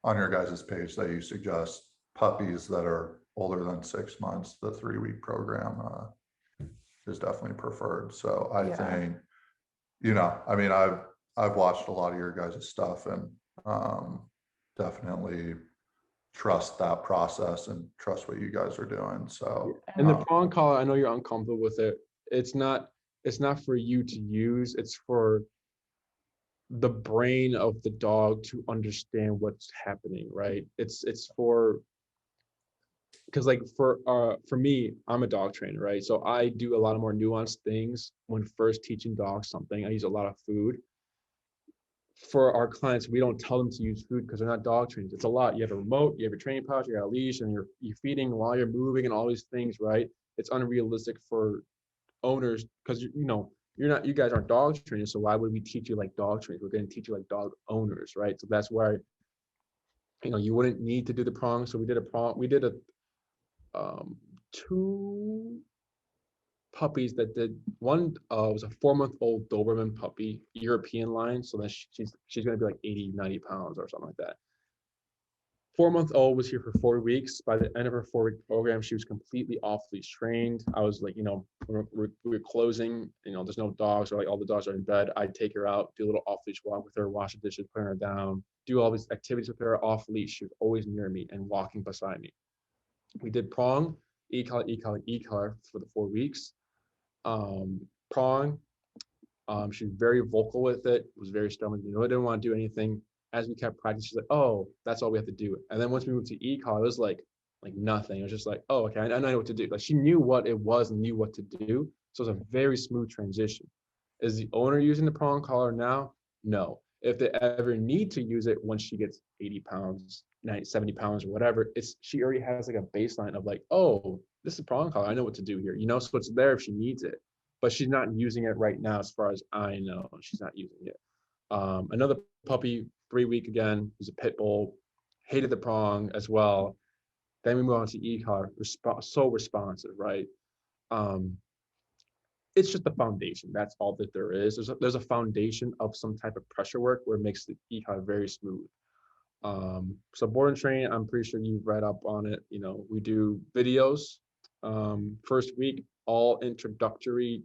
your guys' page that you suggest puppies that are older than 6 months, the 3-week program is definitely preferred. So I think, I mean, I've watched a lot of your guys' stuff, and definitely trust that process and trust what you guys are doing. So, and the prong collar, I know you're uncomfortable with it. It's not for you to use. It's for the brain of the dog to understand what's happening, right? It's for, because like for me, I'm a dog trainer, right? So I do a lot of more nuanced things when first teaching dogs something. I use a lot of food. For our clients, we don't tell them to use food because they're not dog trainers. It's a lot. You have a remote, you have your training pouch, you got a leash, and you're feeding while you're moving and all these things, right? It's unrealistic for owners because you guys aren't dog trainers, so why would we teach you like dog trainers? We're going to teach you like dog owners, right? So that's why you wouldn't need to do the prong. So we did two puppies that did one was a 4-month-old Doberman puppy, European line, so that she's going to be like 80-90 pounds or something like that. 4-month-old was here for 4 weeks. By the end of her 4-week program, she was completely off-leash trained. I was like, we're closing, there's no dogs, or like all the dogs are in bed. I'd take her out, do a little off-leash walk with her, wash the dishes, put her down, do all these activities with her off-leash. She was always near me and walking beside me. We did prong, e-collar, e-collar, e-collar for the 4 weeks. Prong, she was very vocal with it, was very stubborn, didn't want to do anything. As we kept practicing, she's like, oh, that's all we have to do. And then once we moved to e-collar, it was like nothing. It was just like, oh, okay, I know what to do. Like she knew what it was and knew what to do. So it was a very smooth transition. Is the owner using the prong collar now? No. If they ever need to use it once she gets 80 pounds, 90, 70 pounds or whatever, she already has like a baseline of like, oh, this is prong collar. I know what to do here. So it's there if she needs it, but she's not using it right now. As far as I know, she's not using it. Another puppy, 3-week again, who's a pit bull, hated the prong as well. Then we move on to e-collar, so responsive, right? It's just the foundation. That's all that there is. There's a foundation of some type of pressure work where it makes the e-collar very smooth. So board and train, I'm pretty sure you've read up on it. We do videos. First week, all introductory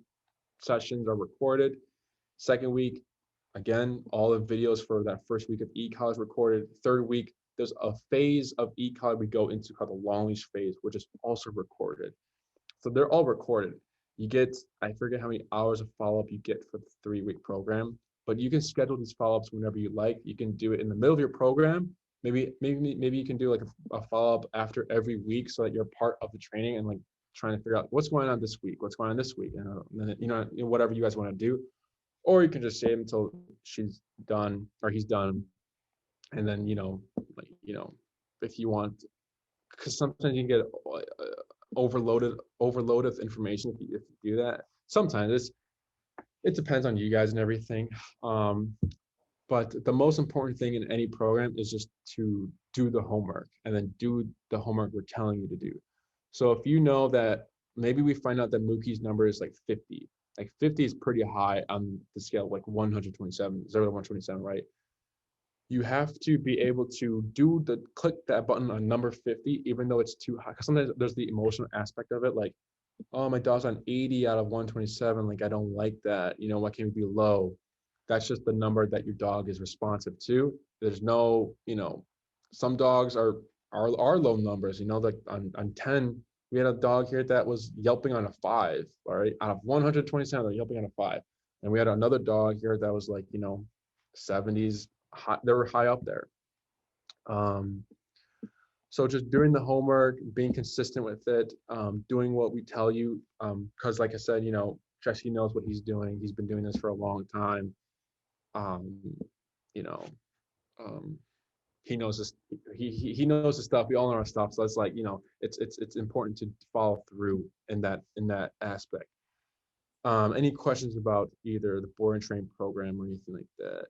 sessions are recorded. Second week, again, all the videos for that first week of e-collar is recorded. Third week, there's a phase of e-collar we go into called the long leash phase, which is also recorded. So they're all recorded. You get, I forget how many hours of follow-up you get for the 3-week program, but you can schedule these follow-ups whenever you like. You can do it in the middle of your program. Maybe you can do like a follow-up after every week so that you're part of the training and like trying to figure out what's going on this week, and then whatever you guys want to do. Or you can just save until she's done or he's done, and then if you want, because sometimes you can get overloaded with information if you do that. Sometimes it depends on you guys and everything. But the most important thing in any program is just to do the homework and then do the homework we're telling you to do. So if you know that maybe we find out that Mookie's number is like 50, like 50 is pretty high on the scale of like 127, 0 to 127, right? You have to be able to click that button on number 50, even though it's too high. Because sometimes there's the emotional aspect of it, like, oh, my dog's on 80 out of 127. Like, I don't like that. You know, why can't we be low? That's just the number that your dog is responsive to. There's no, some dogs are low numbers, like on 10, we had a dog here that was yelping on a 5, all right? Out of 127, they're yelping on a 5. And we had another dog here that was like, 70s, high, they were high up there. So just doing the homework, being consistent with it, doing what we tell you, because like I said, Jesse knows what he's doing. He's been doing this for a long time. You know, he knows this. He knows the stuff. We all know our stuff. So it's like, it's important to follow through in that aspect. Any questions about either the board and train program or anything like that?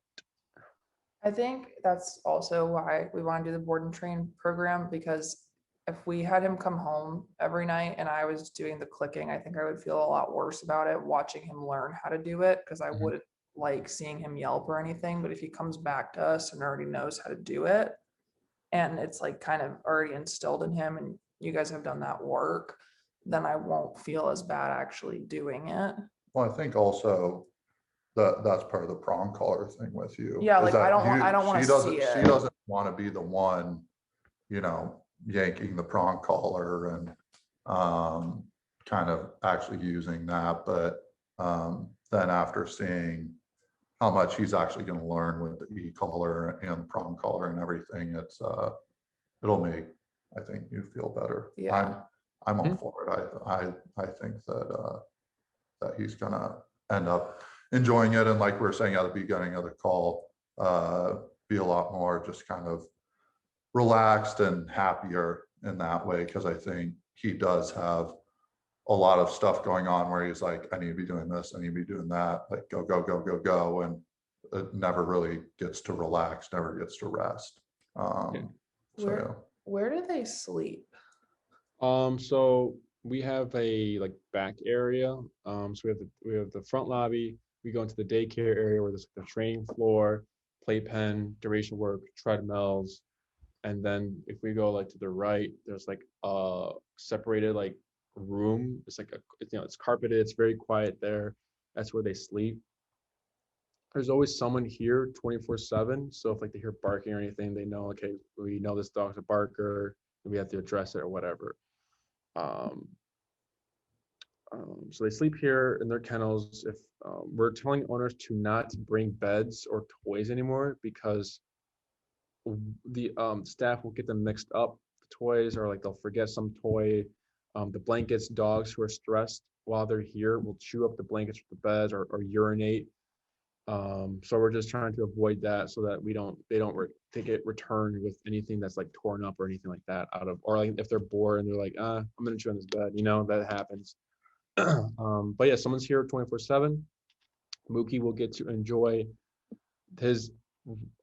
I think that's also why we want to do the board and train program, because if we had him come home every night and I was doing the clicking, I think I would feel a lot worse about it, watching him learn how to do it, because I Mhm. wouldn't like seeing him yelp or anything. But if he comes back to us and already knows how to do it, and it's like kind of already instilled in him, and you guys have done that work, then I won't feel as bad actually doing it. Well, I think also that's part of the prong collar thing with you. Yeah, is like, that I don't wanna see She it. doesn't want to be the one, yanking the prong collar and kind of actually using that. But then after seeing how much he's actually going to learn with the e-collar and the prong collar and everything, it'll make, I think, you feel better. Yeah. I'm all for it. I think that he's gonna end up enjoying it, and like we were saying at the beginning of the call, be a lot more just kind of relaxed and happier in that way, because I think he does have a lot of stuff going on where he's like, I need to be doing this, I need to be doing that, like go, go, go, go, go, and it never really gets to relax, never gets to rest. So Where do they sleep? So we have a like back area. So we have the front lobby. We go into the daycare area where there's the training floor, playpen, duration work, treadmills, and then if we go like to the right, there's like a separated like room. It's like it's carpeted. It's very quiet there. That's where they sleep. There's always someone here 24/7. So if like they hear barking or anything, they know, okay, we know this dog's a barker, and we have to address it or whatever. So they sleep here in their kennels. If we're telling owners to not bring beds or toys anymore, because the staff will get them mixed up. The toys, or like they'll forget some toy. The blankets, dogs who are stressed while they're here will chew up the blankets with the beds or urinate. So we're just trying to avoid that so that they get returned with anything that's like torn up or anything like that or like if they're bored and they're like, I'm gonna chew on this bed, that happens. But yeah, someone's here 24/7. Mookie will get to enjoy his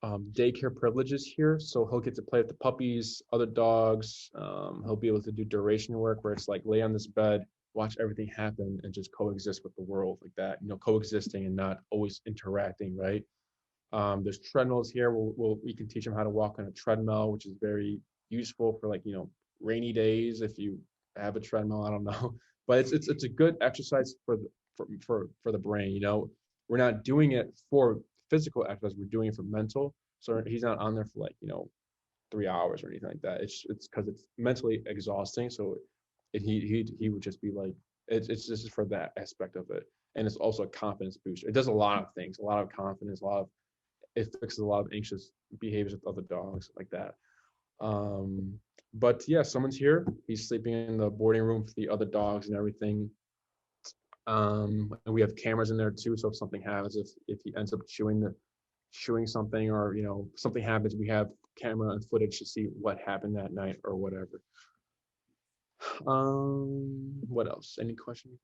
daycare privileges here. So he'll get to play with the puppies, other dogs. He'll be able to do duration work where it's like lay on this bed, watch everything happen, and just coexist with the world like that, coexisting and not always interacting, right? There's treadmills here. We can teach them how to walk on a treadmill, which is very useful for like, rainy days if you have a treadmill, I don't know. But it's a good exercise for the brain, We're not doing it for physical exercise, we're doing it for mental. So he's not on there for like, 3 hours or anything like that. It's because it's mentally exhausting. So he would just be like, it's just for that aspect of it. And it's also a confidence booster. It does a lot of things, a lot of confidence, it fixes a lot of anxious behaviors with other dogs like that. But yeah, someone's here. He's sleeping in the boarding room for the other dogs and everything. And we have cameras in there too. So if something happens, if he ends up chewing something or something happens, we have camera and footage to see what happened that night or whatever. What else? Any questions?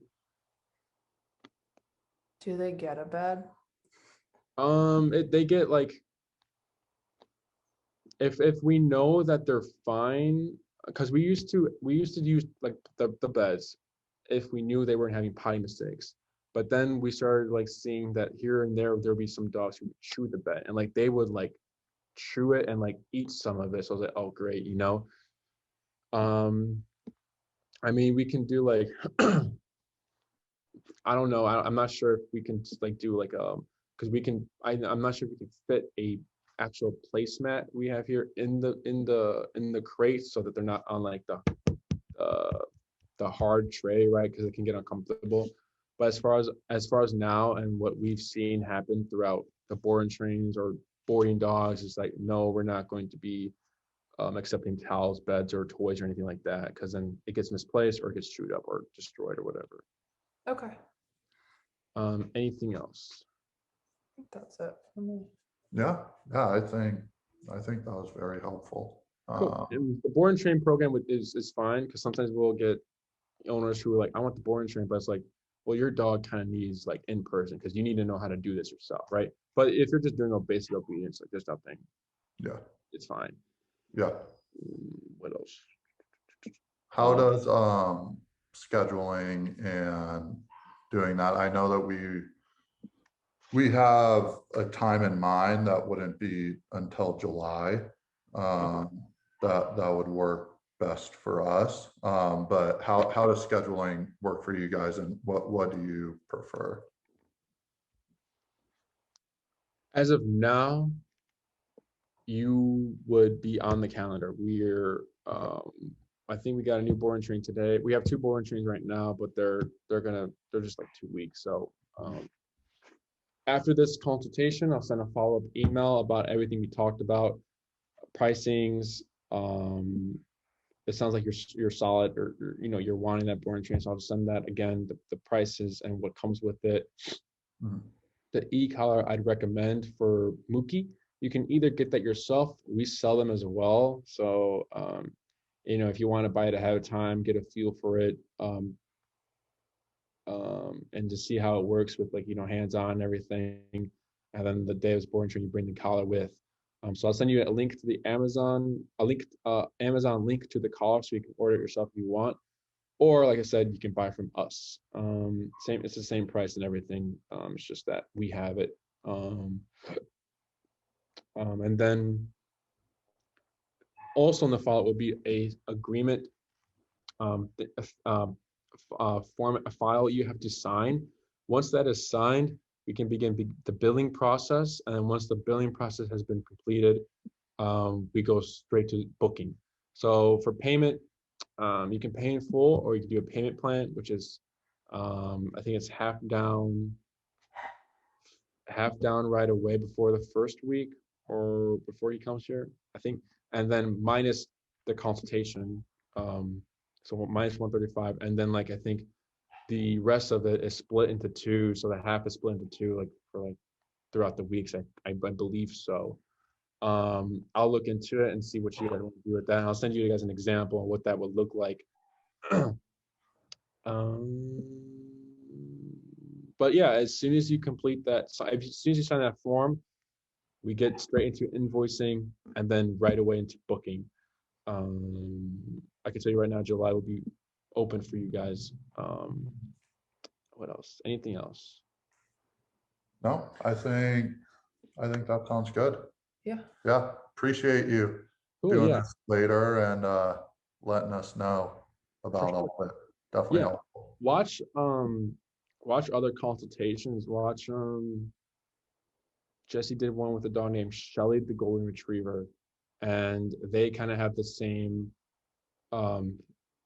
Do they get a bed? They get like, if we know that they're fine, because we used to use like the beds if we knew they weren't having potty mistakes. But then we started like seeing that here and there'd be some dogs who would chew the bed, and like they would like chew it and like eat some of it. So I was like, oh great, you know. I mean, we can do like I don't know. I'm not sure if we can just like do like because we can. I'm not sure if we can fit a actual placemat we have here in the crate so that they're not on like uh the hard tray, right? Because it can get uncomfortable. But as far as now and what we've seen happen throughout the boarding trains or boarding dogs, is like no, we're not going to be accepting towels, beds, or toys or anything like that, because then it gets misplaced or it gets chewed up or destroyed or whatever. Okay. Anything else? I think that's it for me. Yeah, I think that was very helpful. Cool. And the board and train program is fine, because sometimes we'll get owners who are like, I want the board and train, but it's like, well, your dog kind of needs like in person, because you need to know how to do this yourself, right? But if you're just doing a basic obedience, like there's nothing, Yeah, it's fine. yeah. What else? How does scheduling and doing that? I know that we have a time in mind that wouldn't be until July. That would work best for us. But how does scheduling work for you guys, and what do you prefer? As of now, you would be on the calendar. I think we got a new boarding train today. We have 2 boarding trains right now, but they're just like 2 weeks. So after this consultation, I'll send a follow-up email about everything we talked about, pricings. It sounds like you're solid, or you're wanting that boarding train. So I'll just send that again, the prices and what comes with it. Mhm. The e-collar I'd recommend for Mookie. You can either get that yourself. We sell them as well. So if you want to buy it ahead of time, get a feel for it, and to see how it works with like hands-on and everything. And then the day of boarding train, you bring the collar with. So I'll send you a link to the Amazon link to the collar, so you can order it yourself if you want. Or like I said, you can buy from us. It's the same price and everything. It's just that we have it. And then also in the follow-up will be a agreement, a file you have to sign. Once that is signed, we can begin the billing process. And then once the billing process has been completed, we go straight to booking. So for payment, you can pay in full, or you can do a payment plan, which is, I think it's half down right away before the first week, or before he comes here, I think, and then minus the consultation. So minus 135, and then like I think the rest of it is split into 2, so the half is split into 2, like for like throughout the weeks. I believe so. I'll look into it and see what you guys want to do with that. I'll send you guys an example of what that would look like. But yeah, as soon as you complete that, as soon as you sign that form, we get straight into invoicing, and then right away into booking. I can tell you right now, July will be open for you guys. What else? Anything else? No, I think that sounds good. Yeah. Yeah, appreciate you Cool, doing yeah. this later and letting us know about all of it. Definitely Yeah. helpful. Watch other consultations. Watch Jesse did one with a dog named Shelly, the golden retriever, and they kind of have the same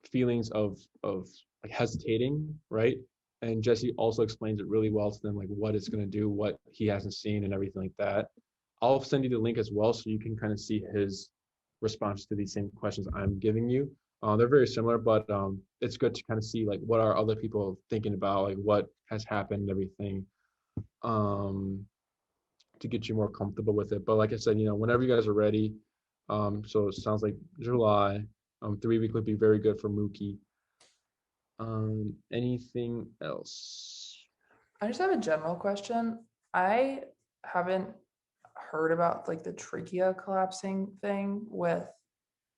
feelings of like hesitating, right? And Jesse also explains it really well to them, like what it's going to do, what he hasn't seen, and everything like that. I'll send you the link as well, so you can kind of see his response to these same questions I'm giving you. They're very similar, but it's good to kind of see like what are other people thinking about, like what has happened and everything, to get you more comfortable with it. But like I said, whenever you guys are ready, so it sounds like July, 3-week would be very good for Mookie. Anything else? I just have a general question. I haven't heard about like the trachea collapsing thing with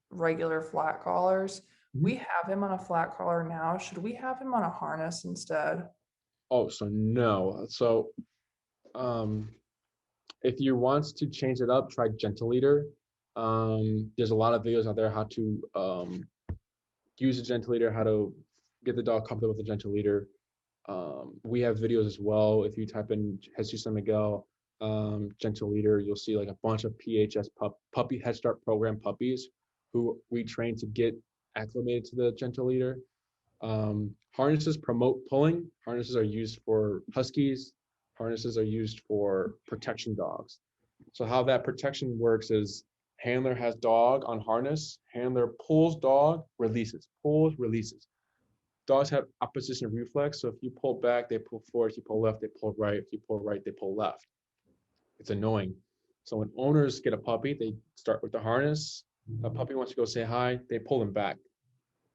regular flat collars. We have him on a flat collar now. Should we have him on a harness instead? Oh, so no. So if you want to change it up, try gentle leader. There's a lot of videos out there how to use a gentle leader, how to get the dog comfortable with the gentle leader. We have videos as well. If you type in San Miguel gentle leader, you'll see like a bunch of PHS puppy Head Start program puppies who we train to get acclimated to the gentle leader. Harnesses promote pulling. Harnesses are used for huskies. Harnesses are used for protection dogs. So how that protection works is handler has dog on harness, handler pulls dog, releases, pulls, releases. Dogs have opposition reflex. So if you pull back, they pull forward. If you pull left, they pull right. If you pull right, they pull left. It's annoying. So when owners get a puppy, they start with the harness. A puppy wants to go say hi, they pull them back.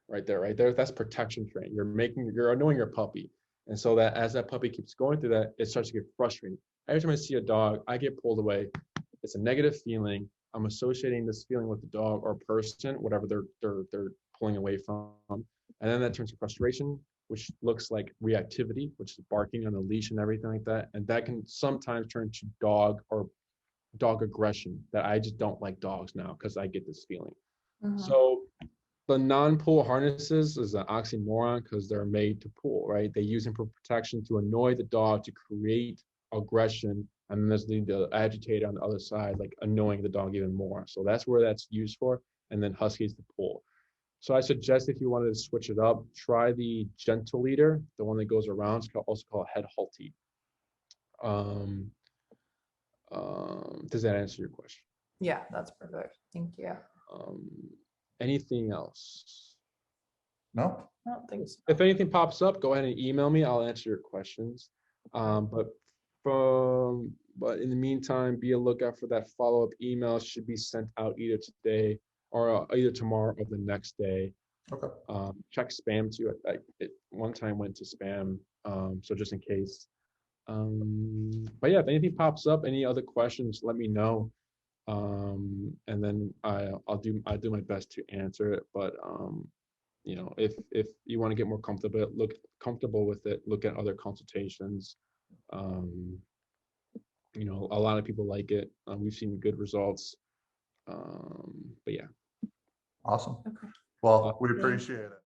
Right there. That's protection training. You're annoying your puppy. And so that as that puppy keeps going through that, it starts to get frustrating. Every time I see a dog, I get pulled away. It's a negative feeling. I'm associating this feeling with the dog or person, whatever they're pulling away from. And then that turns to frustration, which looks like reactivity, which is barking on the leash and everything like that. And that can sometimes turn to dog aggression, that I just don't like dogs now because I get this feeling. So the non-pull harnesses is an oxymoron because they're made to pull, right? They use them for protection to annoy the dog, to create aggression, and then there's the agitator on the other side, like annoying the dog even more. So that's where that's used for, and then huskies to pull. So I suggest if you wanted to switch it up, try the gentle leader, the one that goes around. It's also called head halty. Does that answer your question? Yeah, that's perfect. Thank you. Anything else? No? I don't think so. If anything pops up, go ahead and email me. I'll answer your questions. But in the meantime, be a lookout for that follow-up email. It should be sent out either today or either tomorrow or the next day. Okay. Check spam too. It one time went to spam, so just in case. But yeah, if anything pops up, any other questions, let me know. And then I'll do my best to answer it. But you know, if you want to get more comfortable with it, look at other consultations. You know, a lot of people like it. We've seen good results. But yeah. Awesome. Okay. Well, we appreciate it.